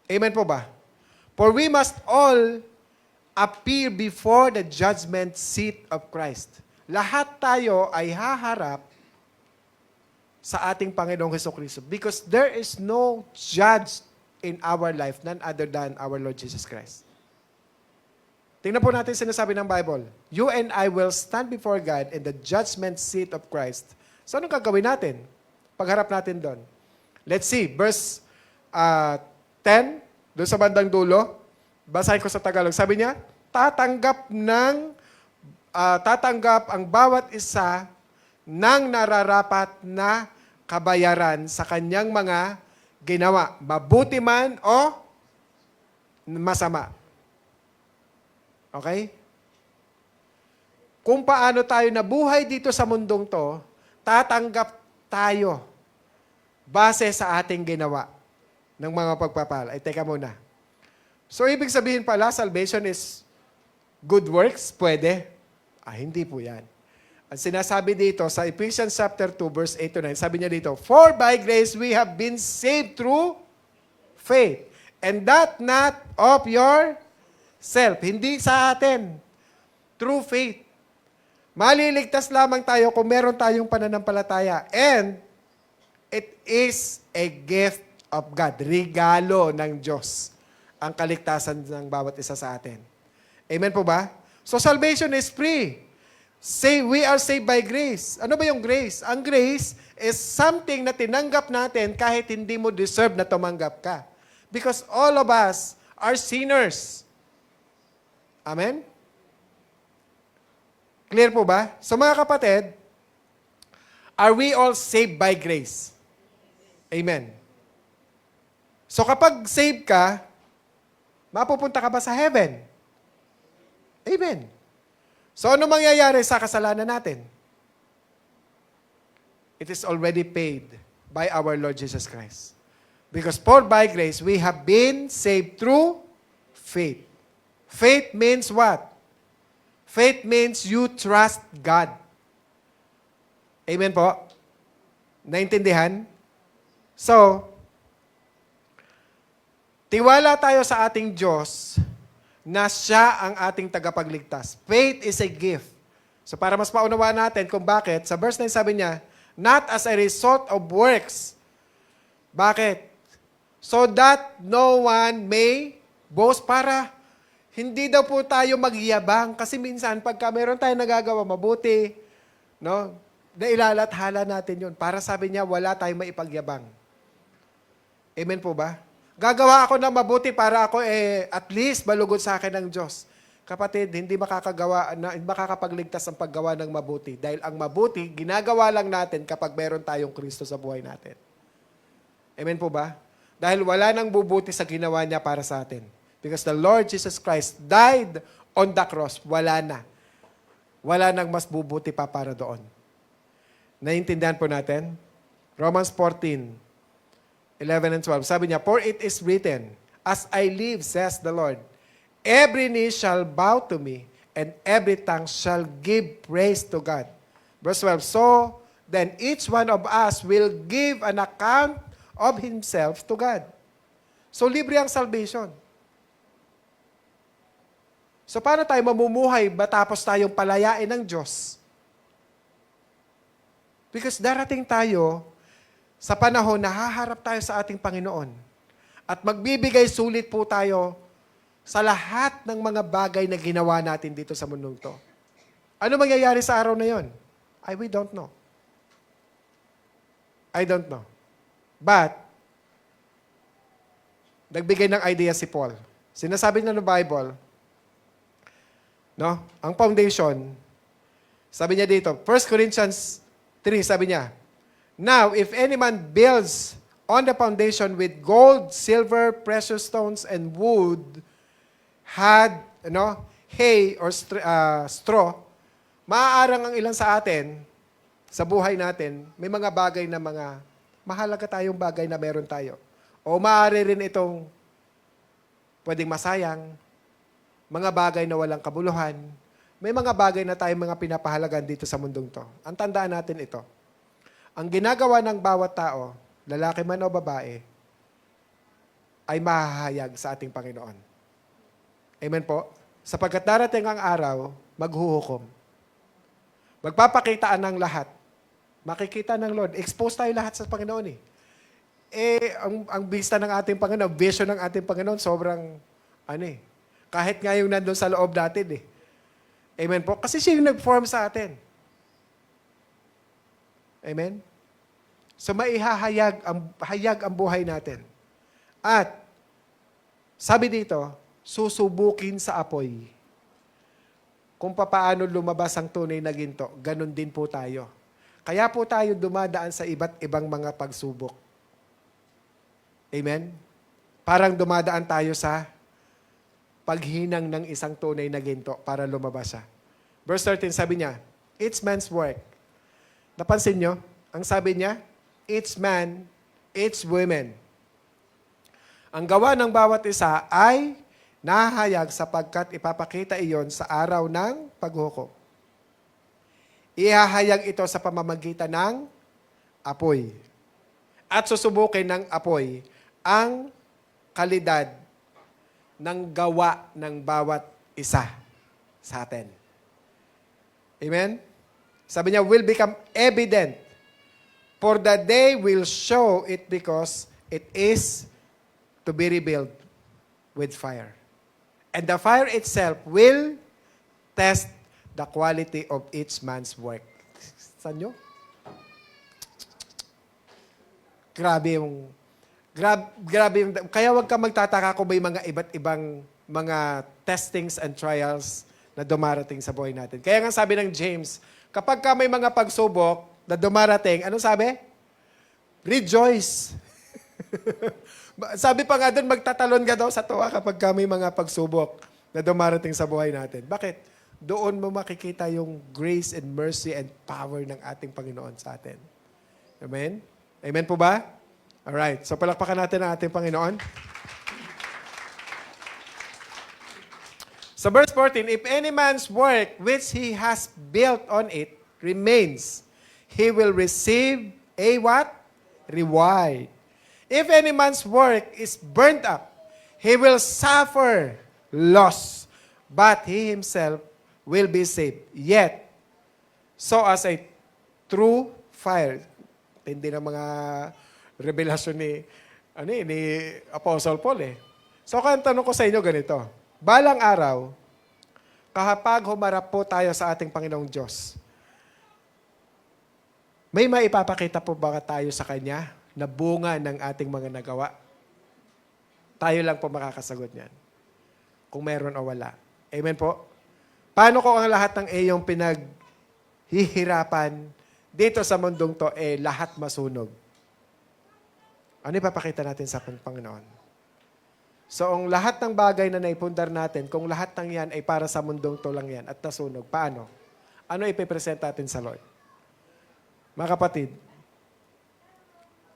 Amen po ba? For we must all appear before the judgment seat of Christ. Lahat tayo ay haharap sa ating Panginoong Hesukristo because there is no judge in our life none other than our Lord Jesus Christ. Tingnan po natin sinasabi ng Bible. You and I will stand before God in the judgment seat of Christ. So anong gagawin natin? Pagharap natin doon. Let's see, verse 10, doon sa bandang dulo. Basahin ko sa Tagalog. Sabi niya, tatanggap ang bawat isa ng nararapat na kabayaran sa kanyang mga ginawa, mabuti man o masama. Okay? Kung paano tayo nabuhay dito sa mundong to, tatanggap tayo base sa ating ginawa ng mga pagpapala. Teka muna. So, ibig sabihin pala, salvation is good works? Pwede? Hindi po yan. Ang sinasabi dito sa Ephesians chapter 2, verse 8 to 9, sabi niya dito, for by grace we have been saved through faith, and that not of yourself. Hindi sa atin. Through faith. Maliligtas lamang tayo kung meron tayong pananampalataya. And it is a gift of God. Regalo ng Diyos ang kaligtasan ng bawat isa sa atin. Amen po ba? So salvation is free. We are saved by grace. Ano ba yung grace? Ang grace is something na tinanggap natin kahit hindi mo deserve na tumanggap ka. Because all of us are sinners. Amen? Clear po ba? So mga kapatid, are we all saved by grace? Amen. So kapag saved ka, mapupunta ka ba sa heaven? Amen. So ano mangyayari sa kasalanan natin? It is already paid by our Lord Jesus Christ. Because for by grace, we have been saved through faith. Faith means what? Faith means you trust God. Amen po? Naintindihan? So, tiwala tayo sa ating Diyos na siya ang ating tagapagligtas. Faith is a gift. So para mas maunawaan natin kung bakit, sa verse 9 sabi niya, not as a result of works. Bakit? So that no one may boast, para hindi daw po tayo magyabang. Kasi minsan, pagka meron tayo nagagawa mabuti, no, nailalathala natin yun. Para sabi niya, wala tayong maipagyabang. Amen po ba? Gagawa ako ng mabuti para ako at least malugod sa akin ng Diyos. Kapatid, hindi makakapagligtas ang paggawa ng mabuti. Dahil ang mabuti, ginagawa lang natin kapag meron tayong Kristo sa buhay natin. Amen po ba? Dahil wala nang bubuti sa ginawa niya para sa atin. Because the Lord Jesus Christ died on the cross. Wala na. Wala nang mas bubuti pa para doon. Naiintindihan po natin? Romans 14, 11 and 12. Sabi niya, for it is written, as I live, says the Lord, every knee shall bow to me, and every tongue shall give praise to God. Verse 12, so then each one of us will give an account of himself to God. So libre ang salvation. So paano tayo mamumuhay matapos tayong palayain ng Diyos? Because darating tayo sa panahon na haharap tayo sa ating Panginoon at magbibigay sulit po tayo sa lahat ng mga bagay na ginawa natin dito sa mundong to. Ano mangyayari sa araw na yon? We don't know. I don't know. But, nagbigay ng idea si Paul. Sinasabi na ng Bible, no? Ang foundation, sabi niya dito, 1 Corinthians 3, sabi niya, now, if any man builds on the foundation with gold, silver, precious stones, and wood, had, hay or straw, maaarang ang ilan sa atin, sa buhay natin, may mga bagay na mahalaga tayong bagay na meron tayo. O maaari rin itong pwedeng masayang, mga bagay na walang kabuluhan, may mga bagay na tayong mga pinapahalagan dito sa mundong to. Ang tandaan natin ito. Ang ginagawa ng bawat tao, lalaki man o babae, ay mahahayag sa ating Panginoon. Amen po? Sapagkat darating ang araw, maghuhukom. Magpapakitaan ng lahat. Makikita ng Lord. Expose tayo lahat sa Panginoon eh. Ang vista ng ating Panginoon, vision ng ating Panginoon, sobrang, kahit nga yung nandun sa loob natin eh. Amen po? Kasi siya yung nag-form sa atin. Amen? So hayag ang buhay natin. At, sabi dito, susubukin sa apoy. Kung papaano lumabas ang tunay na ginto, ganun din po tayo. Kaya po tayo dumadaan sa iba't ibang mga pagsubok. Amen? Parang dumadaan tayo sa paghinang ng isang tunay na ginto para lumabas siya. Verse 13, sabi niya, it's man's work. Napansin nyo? Ang sabi niya, it's man, it's women. Ang gawa ng bawat isa ay nahahayag sapagkat ipapakita iyon sa araw ng paghukom. Ihahayag ito sa pamamagitan ng apoy. At susubukin ng apoy ang kalidad ng gawa ng bawat isa sa atin. Amen? Sabi niya, will become evident, for the day will show it because it is to be revealed with fire. And the fire itself will test the quality of each man's work. Saan nyo? Grabe yung, kaya wag ka magtataka kung may mga iba't ibang mga testings and trials na dumarating sa buhay natin. Kaya nga sabi ng James, kapag ka may mga pagsubok na dumarating, anong sabi? Rejoice. Sabi pa nga doon, magtatalon ka daw sa tuwa kapag ka may mga pagsubok na dumarating sa buhay natin. Bakit? Doon mo makikita yung grace and mercy and power ng ating Panginoon sa atin. Amen? Amen po ba? Alright. So palakpakan natin ang ating Panginoon. So verse 14, if any man's work which he has built on it remains, he will receive a what? Reward. If any man's work is burnt up, he will suffer loss, but he himself will be saved. Yet, so as a true fire. Hindi na mga revelasyon ni Apostle Paul eh. So, kaya tanong ko sa inyo ganito. Balang araw, kapag humarap po tayo sa ating Panginoong Diyos, may maipapakita po ba tayo sa Kanya na bunga ng ating mga nagawa? Tayo lang po makakasagot niyan. Kung meron o wala. Amen po? Paano kung ang lahat ng iyong pinaghihirapan dito sa mundong to, lahat masunog? Ano ipapakita natin sa Panginoon? So, ang lahat ng bagay na naipundar natin, kung lahat ng yan ay para sa mundong to lang yan at nasunog, paano? Ano ipipresent natin sa Lord? Mga kapatid,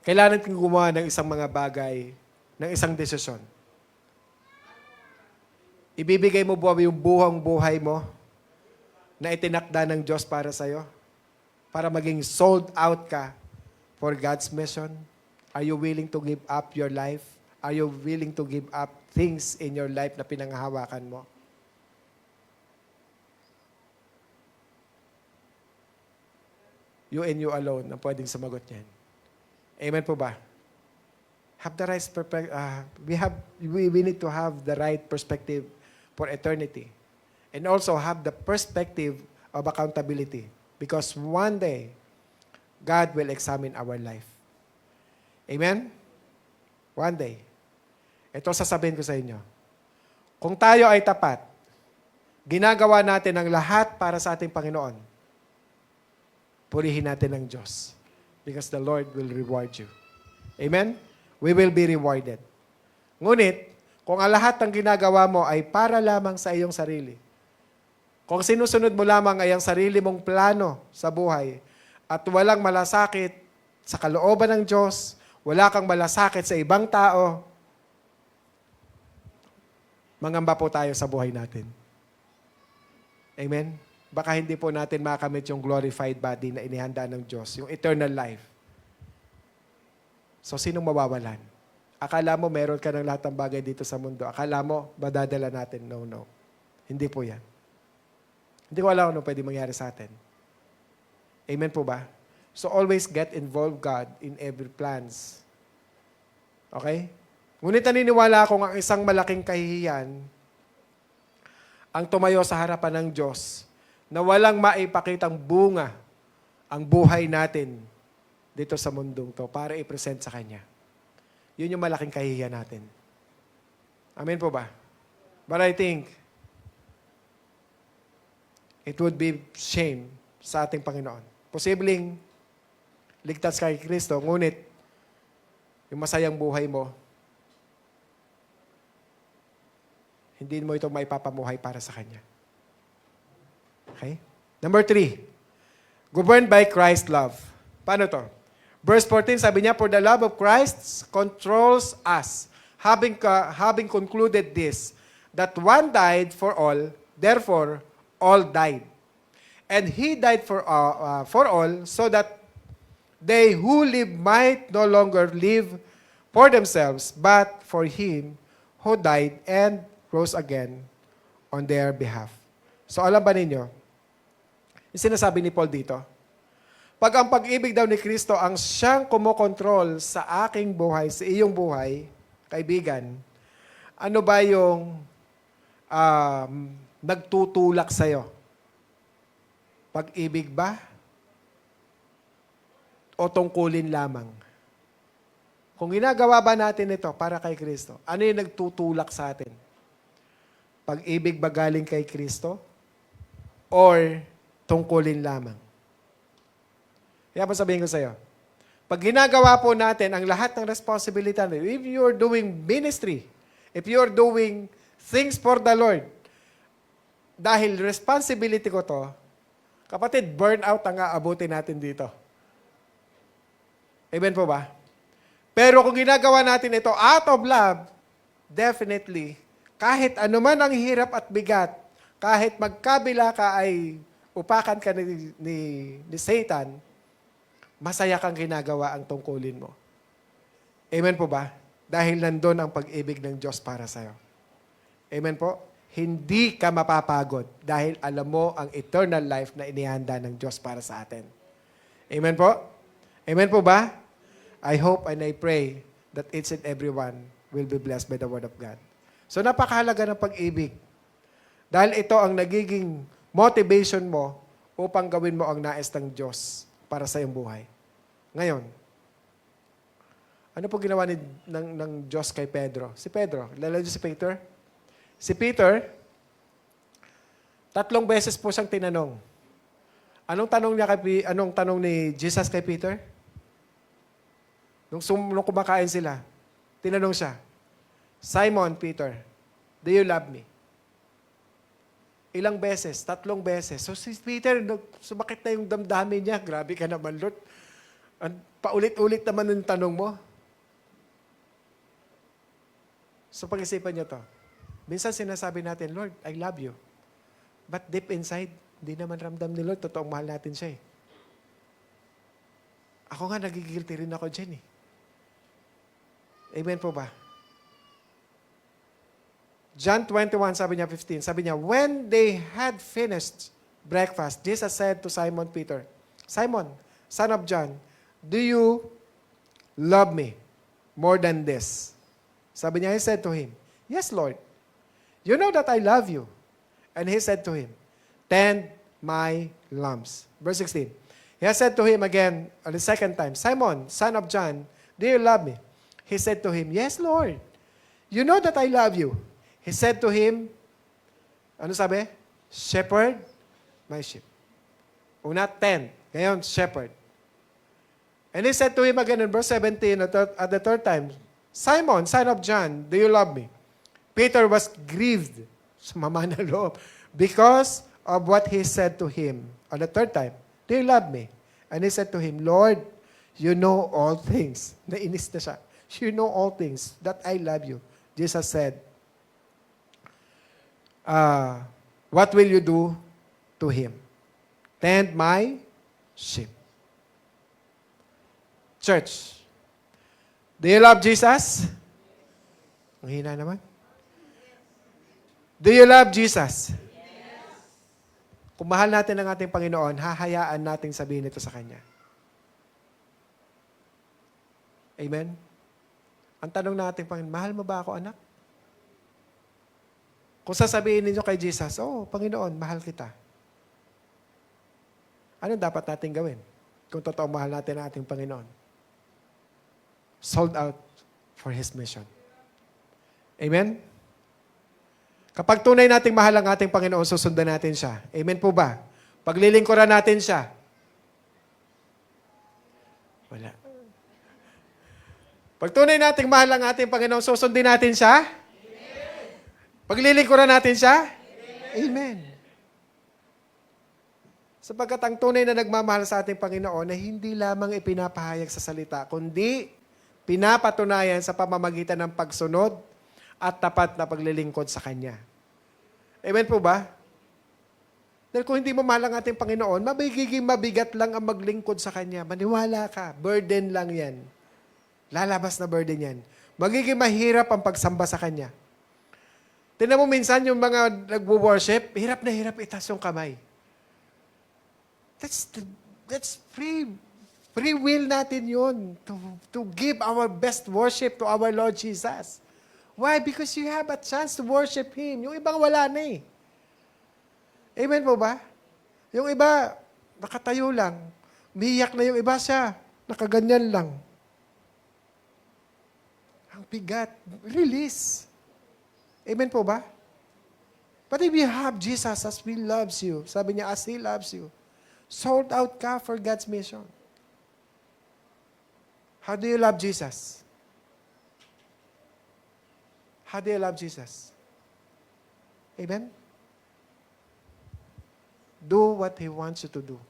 kailangan natin gumawa ng isang mga bagay, ng isang desisyon. Ibibigay mo ba yung buhang buhay mo na itinakda ng Diyos para sa'yo? Para maging sold out ka for God's mission? Are you willing to give up your life? Are you willing to give up things in your life na pinanghahawakan mo? You and you alone ang pwedeng sumagot niyan. Amen po ba? Have the right we need to have the right perspective for eternity. And also have the perspective of accountability. Because one day, God will examine our life. Amen? One day. Ito sasabihin ko sa inyo. Kung tayo ay tapat, ginagawa natin ang lahat para sa ating Panginoon, purihin natin ang Diyos. Because the Lord will reward you. Amen? We will be rewarded. Ngunit, kung ang lahat ng ginagawa mo ay para lamang sa iyong sarili, kung sinusunod mo lamang ay ang sarili mong plano sa buhay, at walang malasakit sa kalooban ng Diyos, wala kang malasakit sa ibang tao, mangamba po tayo sa buhay natin. Amen? Baka hindi po natin makamit yung glorified body na inihanda ng Diyos, yung eternal life. So, sinong mawawalan? Akala mo meron ka ng lahat ng bagay dito sa mundo. Akala mo, madadala natin. No, no. Hindi po yan. Hindi ko alam ano pwede mangyari sa atin. Amen po ba? So, always get involved, God, in every plans. Okay? Ngunit naniniwala akong ang isang malaking kahihiyan ang tumayo sa harapan ng Diyos na walang maipakitang bunga ang buhay natin dito sa mundong to para i-present sa Kanya. Yun yung malaking kahihiyan natin. Amen po ba? But I think it would be shame sa ating Panginoon. Posibleng ligtas kay Kristo, ngunit yung masayang buhay mo, hindi mo ito maipapamuhay para sa Kanya. Okay? Number 3, governed by Christ's love. Paano to? Verse 14, sabi niya, for the love of Christ controls us, having concluded this, that one died for all, therefore all died. And He died for all, so that they who live might no longer live for themselves, but for Him who died and rose again on their behalf. So alam ba ninyo, yung sinasabi ni Paul dito, pag ang pag-ibig daw ni Kristo ang siyang kumokontrol sa aking buhay, sa iyong buhay, kaibigan, ano ba yung nagtutulak sa'yo? Pag-ibig ba? O tungkulin lamang? Kung ginagawa ba natin ito para kay Kristo, ano yung nagtutulak sa atin? Pag-ibig ba galing kay Kristo? Or tungkulin lamang? Kaya pa sabihin ko sa'yo, pag ginagawa po natin ang lahat ng responsibility, if you're doing ministry, if you're doing things for the Lord, dahil responsibility ko to, kapatid, burnout ang aabutin natin dito. Amen po ba? Pero kung ginagawa natin ito out of love, definitely, kahit anuman ang hirap at bigat, kahit magkabila ka ay upakan ka ni Satan, masaya kang ginagawa ang tungkulin mo. Amen po ba? Dahil nandun ang pag-ibig ng Diyos para sa'yo. Amen po? Hindi ka mapapagod dahil alam mo ang eternal life na inihanda ng Diyos para sa atin. Amen po? Amen po ba? I hope and I pray that each and everyone will be blessed by the Word of God. So napakahalaga ng pag-ibig. Dahil ito ang nagiging motivation mo upang gawin mo ang nais ng Diyos para sa iyong buhay. Ngayon, ano po ginawa ng Diyos kay Pedro? Si Pedro, lalala niyo si Peter? Si Peter, 3 beses po siyang tinanong. Anong tanong ni Jesus kay Peter? Nung kumakain sila, tinanong siya, Simon, Peter, do you love me? Ilang beses? 3 beses. So si Peter, sumakit na yung damdamin niya. Grabe ka naman, Lord. Paulit-ulit naman yung tanong mo. So pag-isipan niyo to. Minsan sinasabi natin, Lord, I love you. But deep inside, hindi naman ramdam ni Lord, totoong mahal natin siya eh. Ako nga, nagigilty rin ako dyan eh. Amen po ba? John 21, sabi niya 15, sabi niya, when they had finished breakfast, Jesus said to Simon Peter, Simon, son of John, do you love me more than this? Sabi niya, he said to him, yes, Lord. You know that I love you. And he said to him, tend my lambs. Verse 16. He said to him again, the second time, Simon, son of John, do you love me? He said to him, yes, Lord. You know that I love you. He said to him, ano sabi? Shepherd my sheep. Una, tend. Ngayon, shepherd. And he said to him again in verse 17, at the third time, Simon, son of John, do you love me? Peter was grieved, sumama na loob, because of what he said to him. On the third time, do you love me? And he said to him, Lord, you know all things. Nainis na siya. You know all things, that I love you. Jesus said, what will you do to him? Tend my sheep. Church, do you love Jesus? Ang hina naman. Do you love Jesus? Kung mahal natin ang ating Panginoon, hahayaan nating sabihin ito sa Kanya. Amen? Ang tanong natin, Panginoon, mahal mo ba ako, anak? Kung sasabihin ninyo kay Jesus, Panginoon, mahal kita. Ano dapat natin gawin? Kung totoo mahal natin ang ating Panginoon. Sold out for His mission. Amen? Kapag tunay nating mahal ang ating Panginoon, susundan natin siya. Amen po ba? Paglilingkuran natin siya. Wala. Pag tunay nating mahal ang ating Panginoon, susundin natin siya? Amen. Paglilingkuran natin siya? Amen. Amen. Sapagkat ang tunay na nagmamahal sa ating Panginoon ay hindi lamang ipinapahayag sa salita, kundi pinapatunayan sa pamamagitan ng pagsunod at tapat na paglilingkod sa Kanya. Amen po ba? Dahil kung hindi mo mahal ang ating Panginoon, mabigiging mabigat lang ang maglingkod sa Kanya. Maniwala ka, burden lang yan. Lalabas na burden yan. Magiging mahirap ang pagsamba sa Kanya. Tingnan mo minsan yung mga nagwo-worship, hirap na hirap itaas yung kamay. That's free will natin yun to give our best worship to our Lord Jesus. Why? Because you have a chance to worship Him. Yung ibang wala na eh. Amen po ba? Yung iba, nakatayo lang. Umiyak na yung iba siya. Nakaganyan lang. Ang bigat. Release. Amen po ba? But if you have Jesus as He loves you, sabi niya, as He loves you, sold out ka for God's mission. How do you love Jesus? How do you love Jesus? Amen? Do what He wants you to do.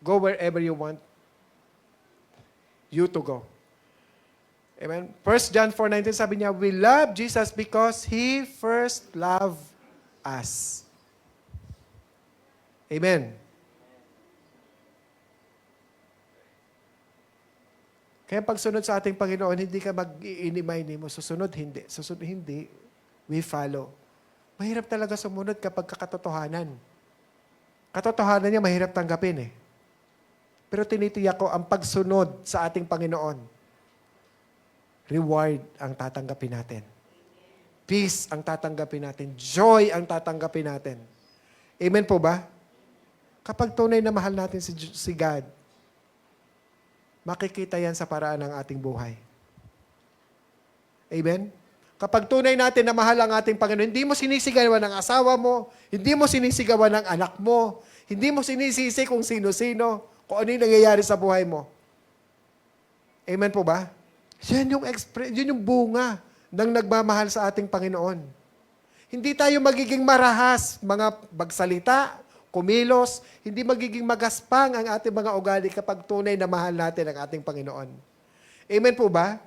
Go wherever you want you to go. Amen? 1 John 4:19 sabi niya, we love Jesus because He first loved us. Amen? Kaya pagsunod sa ating Panginoon, hindi ka mag-iinimay mo. Susunod, hindi. Susunod, hindi. We follow. Mahirap talaga sumunod kapag kakatotohanan. Katotohanan niya, mahirap tanggapin eh. Pero tinitiyak ko, ang pagsunod sa ating Panginoon, reward ang tatanggapin natin. Peace ang tatanggapin natin. Joy ang tatanggapin natin. Amen po ba? Kapag tunay na mahal natin si God, makikita yan sa paraan ng ating buhay. Amen? Kapag tunay natin na mahal ang ating Panginoon, hindi mo sinisigawan ng asawa mo, hindi mo sinisigawan ng anak mo, hindi mo sinisisi kung sino-sino, kung ano yung nangyayari sa buhay mo. Amen po ba? Yan yung bunga ng nagmamahal sa ating Panginoon. Hindi tayo magiging marahas, mga bagsalita, kumilos, hindi magiging magaspang ang ating mga ugali kapag tunay na mahal natin ang ating Panginoon. Amen po ba?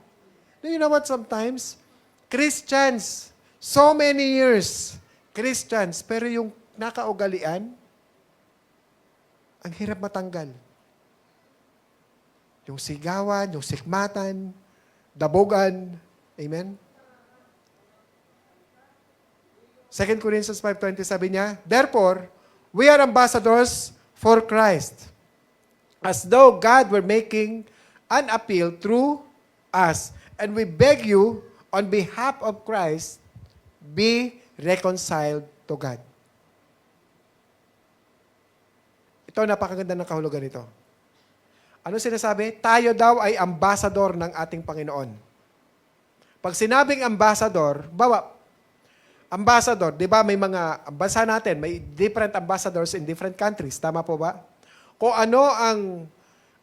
You know what, sometimes, Christians, so many years, Christians, pero yung nakaugalian, ang hirap matanggal. Yung sigawan, yung sikmatan, dabogan, amen? 2 Corinthians 5:20 sabi niya, therefore, we are ambassadors for Christ, as though God were making an appeal through us. And we beg you, on behalf of Christ, be reconciled to God. Ito, napakaganda ng kahulugan nito. Ano sinasabi? Tayo daw ay ambassador ng ating Panginoon. Pag sinabing ambassador, ambassador, di ba may mga bansa natin, may different ambassadors in different countries. Tama po ba? Kung ano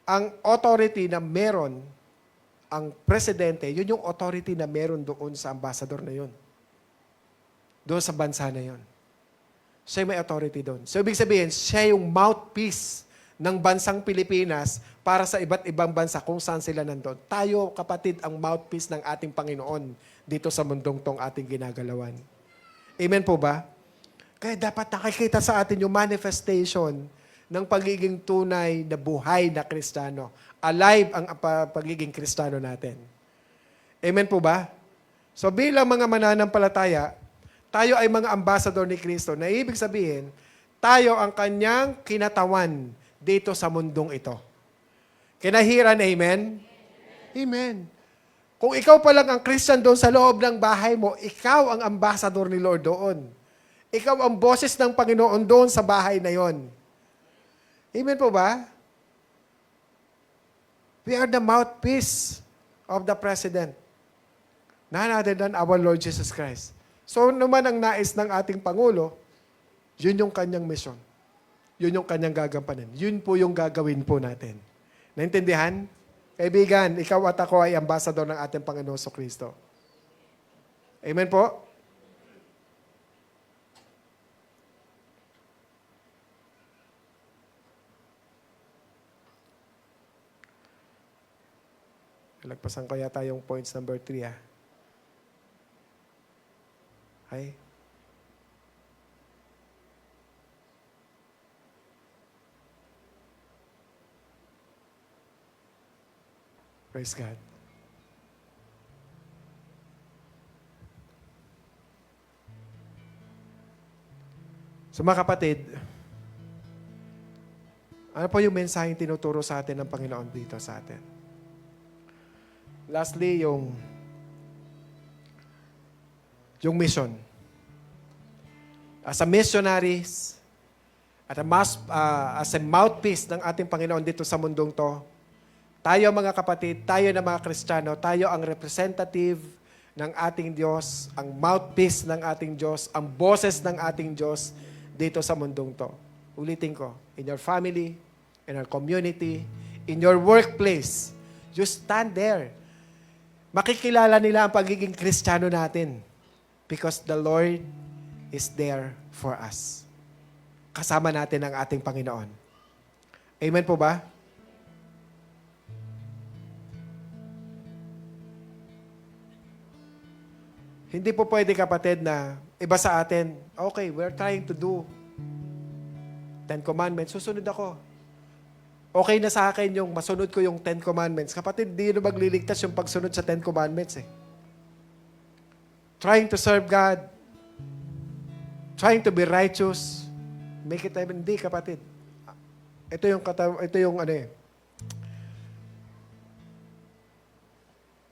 ang authority na meron ang presidente, yun yung authority na meron doon sa ambassador na yun. Doon sa bansa na yun. Siya may authority doon. So, ibig sabihin, siya yung mouthpiece ng bansang Pilipinas para sa iba't ibang bansa kung saan sila nandun. Tayo, kapatid, ang mouthpiece ng ating Panginoon dito sa mundong tong ating ginagalawan. Amen po ba? Kaya dapat nakikita sa atin yung manifestation ng pagiging tunay na buhay na Kristiyano. Alive ang pagiging Kristiyano natin. Amen po ba? So bilang mga mananampalataya, tayo ay mga ambassador ni Kristo na ibig sabihin, tayo ang kanyang kinatawan dito sa mundong ito. Kinahiran, amen? Amen. Kung ikaw pa lang ang Christian doon sa loob ng bahay mo, ikaw ang ambassador ni Lord doon. Ikaw ang boses ng Panginoon doon sa bahay na yon. Amen po ba? We are the mouthpiece of the President. None other than our Lord Jesus Christ. So naman ang nais ng ating Pangulo, yun yung kanyang mission. Yun yung kanyang gagampanan. Yun po yung gagawin po natin. Naintindihan? Kaibigan, ikaw at ako ay ambassador ng ating Panginoon Kristo. Amen po? Lagpasan ko yata yung points number 3, ah. Ay. Praise God. So mga kapatid, ano po yung mensaheng tinuturo sa atin ng Panginoon dito sa atin? Lastly, yung mission. As a missionaries, at as a mouthpiece ng ating Panginoon dito sa mundong to, tayo mga kapatid, tayo na mga Kristiyano, tayo ang representative ng ating Diyos, ang mouthpiece ng ating Diyos, ang boses ng ating Diyos dito sa mundong to. Ulitin ko, in your family, in our community, in your workplace, you stand there. Makikilala nila ang pagiging Kristiyano natin because the Lord is there for us. Kasama natin ang ating Panginoon. Amen po ba? Hindi po pwede, kapatid, na iba sa atin, okay, we're trying to do 10 commandments, susunod ako. Okay na sa akin yung masunod ko yung 10 commandments. Kapatid, di na magliligtas yung pagsunod sa 10 commandments eh. Trying to serve God, trying to be righteous, make it even, hindi, kapatid. Ito yung ano eh.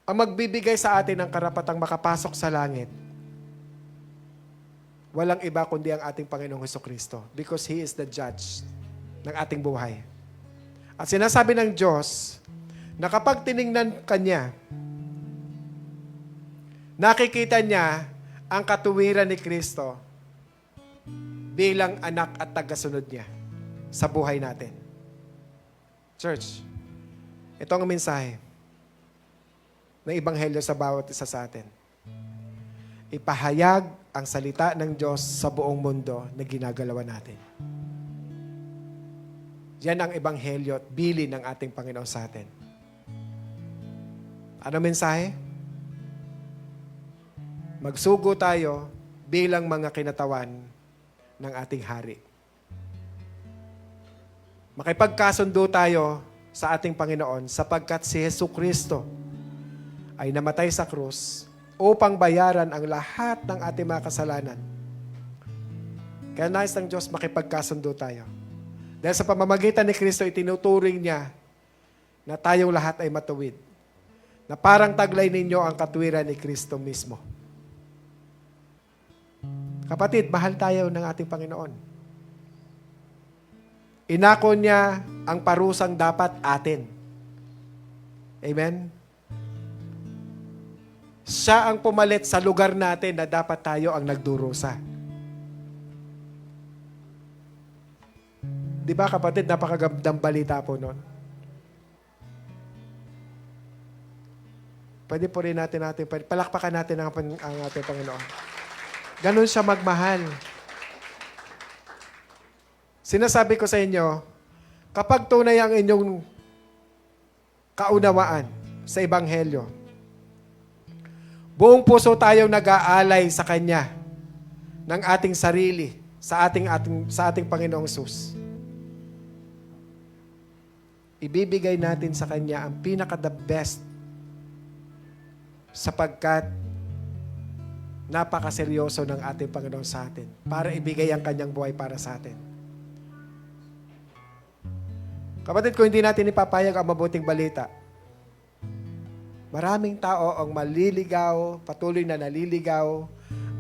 Ang magbibigay sa atin ng karapatang makapasok sa langit, walang iba kundi ang ating Panginoong Hesukristo because He is the judge ng ating buhay. At sinasabi ng Diyos na kapag tiningnan Kanya, nakikita Niya ang katuwiran ni Kristo bilang anak at tagasunod Niya sa buhay natin. Church, ito ang mensahe ng Ebanghelyo sa bawat isa sa atin. Ipahayag ang salita ng Diyos sa buong mundo na ginagalawan natin. Yan ang Ebanghelyo at bilin ng ating Panginoon sa atin. Ano mensahe? Magsugo tayo bilang mga kinatawan ng ating hari. Makipagkasundo tayo sa ating Panginoon sapagkat si Hesukristo ay namatay sa krus upang bayaran ang lahat ng ating mga kasalanan. Kaya nais ng Diyos makipagkasundo tayo. Dahil sa pamamagitan ni Kristo, itinuturing niya na tayong lahat ay matuwid. Na parang taglay ninyo ang katwiran ni Kristo mismo. Kapatid, mahal tayo ng ating Panginoon. Inako niya ang parusang dapat atin. Amen? Siya ang pumalit sa lugar natin na dapat tayo ang nagdurusa. Di ba, kapatid, napakagandang balita po noon. Pwede po rin natin palakpakan natin ang ating Panginoon. Ganon siya magmahal. Sinasabi ko sa inyo, kapag tunay ang inyong kaunawaan sa Ebanghelyo, buong puso tayong nag-aalay sa Kanya. ng ating sarili sa ating Panginoong Hesus. Ibibigay natin sa Kanya ang pinaka-the best sapagkat napakaseryoso ng ating Panginoon sa atin para ibigay ang Kanyang buhay para sa atin. Kapatid, kung hindi natin ipapayag ang mabuting balita, maraming tao ang maliligaw, patuloy na naliligaw,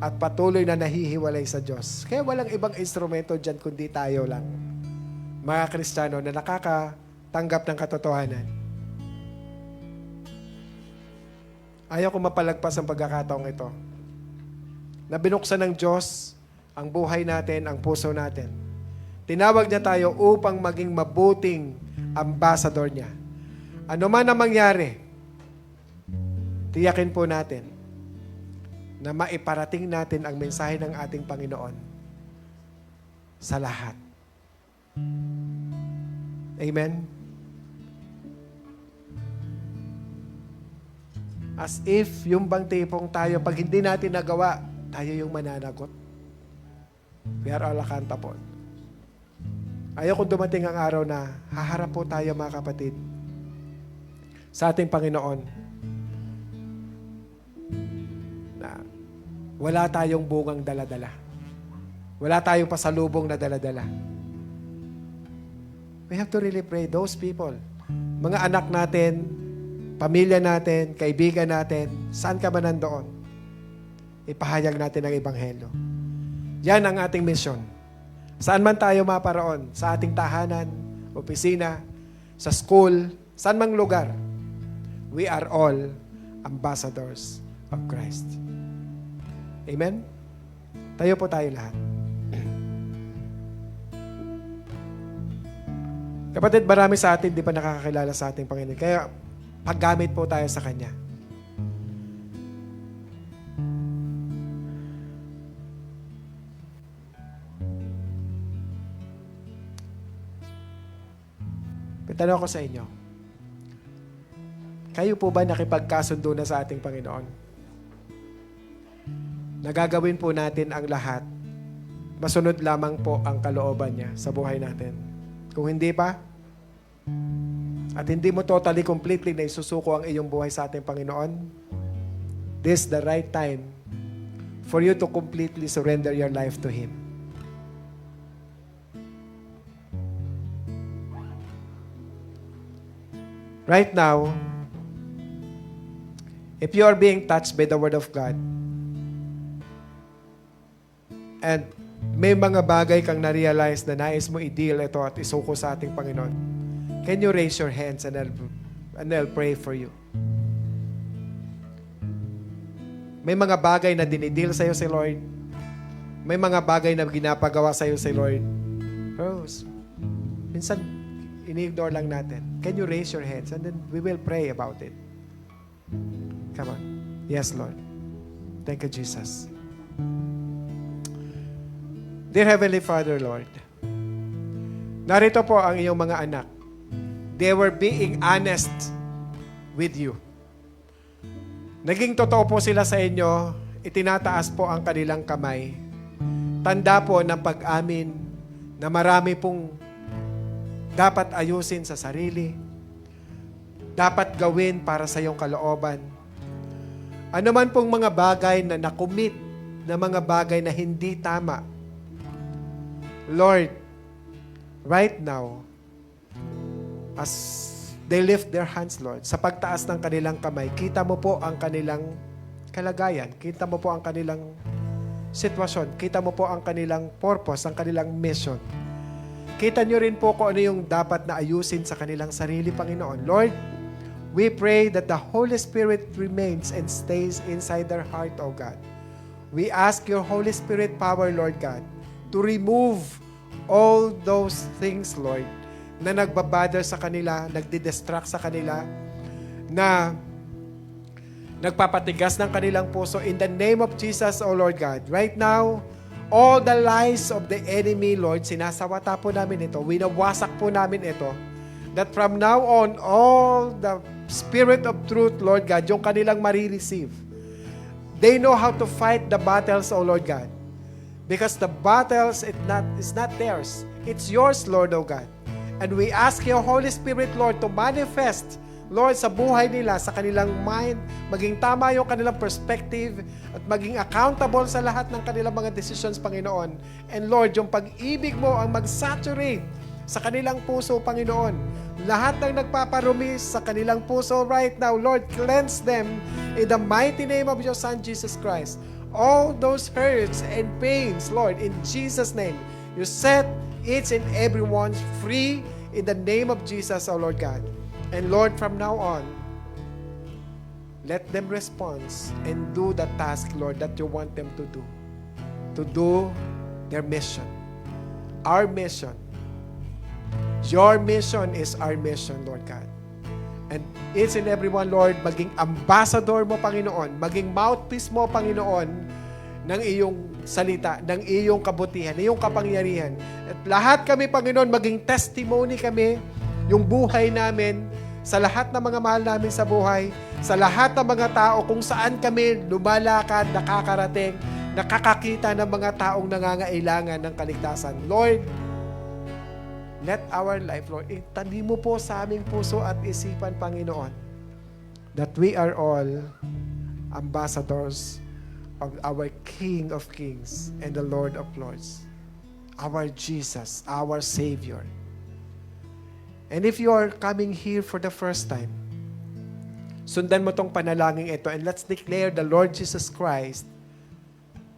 at patuloy na nahihiwalay sa Diyos. Kaya walang ibang instrumento dyan kundi tayo lang, mga Kristiyano na nakakatanggap ng katotohanan. Ayaw ko mapalagpas ang pagkakataong ito na binuksan ng Diyos ang buhay natin, ang puso natin. Tinawag niya tayo upang maging mabuting ambassador niya. Ano man ang mangyari, tiyakin po natin na maiparating natin ang mensahe ng ating Panginoon sa lahat. Amen? As if yung bang tipong tayo, pag hindi natin nagawa, tayo yung mananagot. We are all accountable. Ayaw kung dumating ang araw na haharap po tayo, mga kapatid, sa ating Panginoon na wala tayong bungang dala-dala. Wala tayong pasalubong na dala-dala. We have to really pray. Those people, mga anak natin, pamilya natin, kaibigan natin, saan ka man nandoon, ipahayag natin ang Ebanghelyo. Yan ang ating misyon. Saan man tayo maparoon, sa ating tahanan, opisina, sa school, saan mang lugar, we are all ambassadors of Christ. Amen? Tayo po tayo lahat. Kapatid, marami sa atin di pa nakakakilala sa ating Panginoon. Kaya paggamit po tayo sa Kanya. Tanong ko sa inyo, kayo po ba nakipagkasundo na sa ating Panginoon? Nagagawin po natin ang lahat, masunod lamang po ang kalooban niya sa buhay natin. Kung hindi pa, at hindi mo totally, completely na isusuko ang iyong buhay sa ating Panginoon, this is the right time for you to completely surrender your life to Him. Right now, if you are being touched by the Word of God, and may mga bagay kang na-realize na nais mo i-deal ito at isuko sa ating Panginoon, can you raise your hands and I'll pray for you? May mga bagay na dinideal sa'yo si Lord. May mga bagay na ginapagawa sa'yo si Lord. Pero minsan, ini-ignore lang natin. Can you raise your hands and then we will pray about it? Come on. Yes, Lord. Thank you, Jesus. Dear Heavenly Father, Lord, narito po ang iyong mga anak. They were being honest with you. Naging totoo po sila sa inyo, itinataas po ang kanilang kamay. Tanda po ng pag-amin na marami pong dapat ayusin sa sarili, dapat gawin para sa iyong kalooban. Ano man pong mga bagay na nakumit, na mga bagay na hindi tama, Lord, right now, as they lift their hands, Lord, sa pagtaas ng kanilang kamay, kita mo po ang kanilang kalagayan, kita mo po ang kanilang sitwasyon, kita mo po ang kanilang purpose, ang kanilang mission. Kita nyo rin po kung ano yung dapat na ayusin sa kanilang sarili, Panginoon. Lord, we pray that the Holy Spirit remains and stays inside their heart, O God. We ask your Holy Spirit power, Lord God, to remove all those things, Lord, na nagbabother sa kanila, nagdidistract sa kanila, na nagpapatigas ng kanilang puso. In the name of Jesus, O Lord God, right now, all the lies of the enemy, Lord, sinasawata po namin ito, winawasak po namin ito, that from now on, all the Spirit of truth, Lord God, yung kanilang marireceive, they know how to fight the battles, O Lord God. Because the battles is not theirs. It's yours, Lord, O God. And we ask your Holy Spirit, Lord, to manifest, Lord, sa buhay nila, sa kanilang mind, maging tama yung kanilang perspective, at maging accountable sa lahat ng kanilang mga decisions, Panginoon. And Lord, yung pag-ibig mo ang mag-saturate sa kanilang puso, Panginoon. Lahat ng nagpaparumi sa kanilang puso right now, Lord, cleanse them in the mighty name of your Son, Jesus Christ. All those hurts and pains, Lord, in Jesus' name, you set each and every one free in the name of Jesus, O Lord God. And Lord, from now on, let them respond and do the task, Lord, that you want them to do their mission. Our mission. Your mission is our mission, Lord God. And each and every one, Lord, maging ambassador mo, Panginoon, maging mouthpiece mo, Panginoon, ng iyong salita, ng iyong kabutihan, ng iyong kapangyarihan. At lahat kami, Panginoon, maging testimony kami, yung buhay namin, sa lahat ng mga mahal namin sa buhay, sa lahat ng mga tao, kung saan kami lumalakad, nakakarating, nakakakita ng mga taong nangangailangan ng kaligtasan. Lord, let our life, Lord, itali mo po sa aming puso at isipan, Panginoon, that we are all ambassadors of our King of Kings and the Lord of Lords, our Jesus, our Savior. And if you are coming here for the first time, sundan mo tong panalangin ito and let's declare the Lord Jesus Christ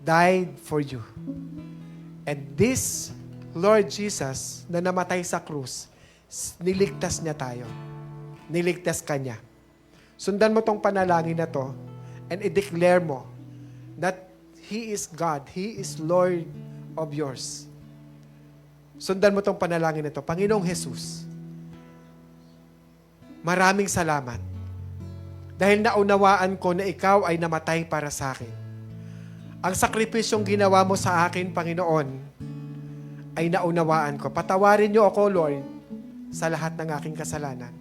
died for you. And this Lord Jesus na namatay sa krus, niligtas niya tayo. Niligtas ka niya. Sundan mo tong panalangin na to and i-declare mo that He is God. He is Lord of yours. Sundan mo tong panalangin na to. Panginoong Jesus, maraming salamat dahil naunawaan ko na Ikaw ay namatay para sa akin. Ang sakripisyong ginawa mo sa akin, Panginoon, ay naunawaan ko. Patawarin niyo ako, Lord, sa lahat ng aking kasalanan.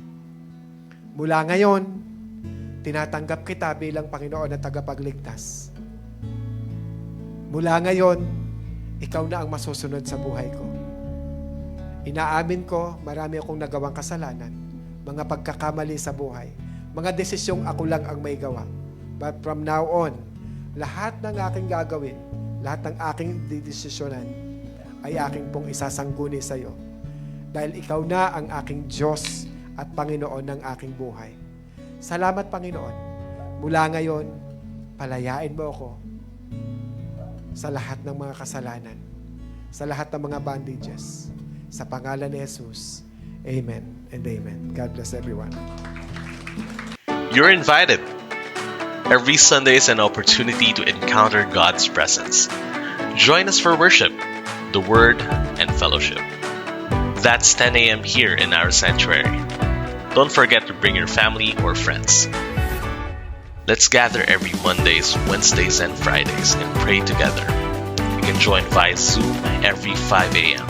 Mula ngayon, tinatanggap kita bilang Panginoon at tagapagligtas. Mula ngayon, ikaw na ang masusunod sa buhay ko. Inaamin ko, marami akong nagawang kasalanan, mga pagkakamali sa buhay, mga desisyong ako lang ang may gawa. But from now on, lahat ng aking gagawin, lahat ng aking didesisyonan, ay aking pong isasangguni sa iyo. Dahil ikaw na ang aking Diyos at Panginoon ng aking buhay. Salamat, Panginoon. Mula ngayon, palayain mo ako sa lahat ng mga kasalanan, sa lahat ng mga bondages. Sa pangalan ni Jesus, amen and amen. God bless everyone. You're invited. Every Sunday is an opportunity to encounter God's presence. Join us for worship, the Word, and fellowship. That's 10 a.m. here in our sanctuary. Don't forget to bring your family or friends. Let's gather every Mondays, Wednesdays, and Fridays and pray together. You can join via Zoom every 5 a.m.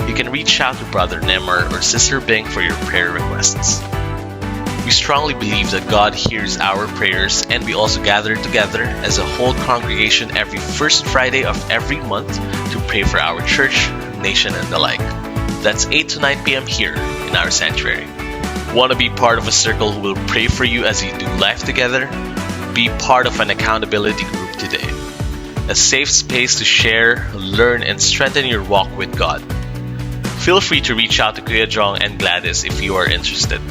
You can reach out to Brother Nemar or Sister Bing for your prayer requests. We strongly believe that God hears our prayers, and we also gather together as a whole congregation every first Friday of every month to pray for our church, nation, and the like. That's 8 to 9 p.m. here in our sanctuary. Want to be part of a circle who will pray for you as you do life together? Be part of an accountability group today. A safe space to share, learn, and strengthen your walk with God. Feel free to reach out to Kuya Jong and Gladys if you are interested.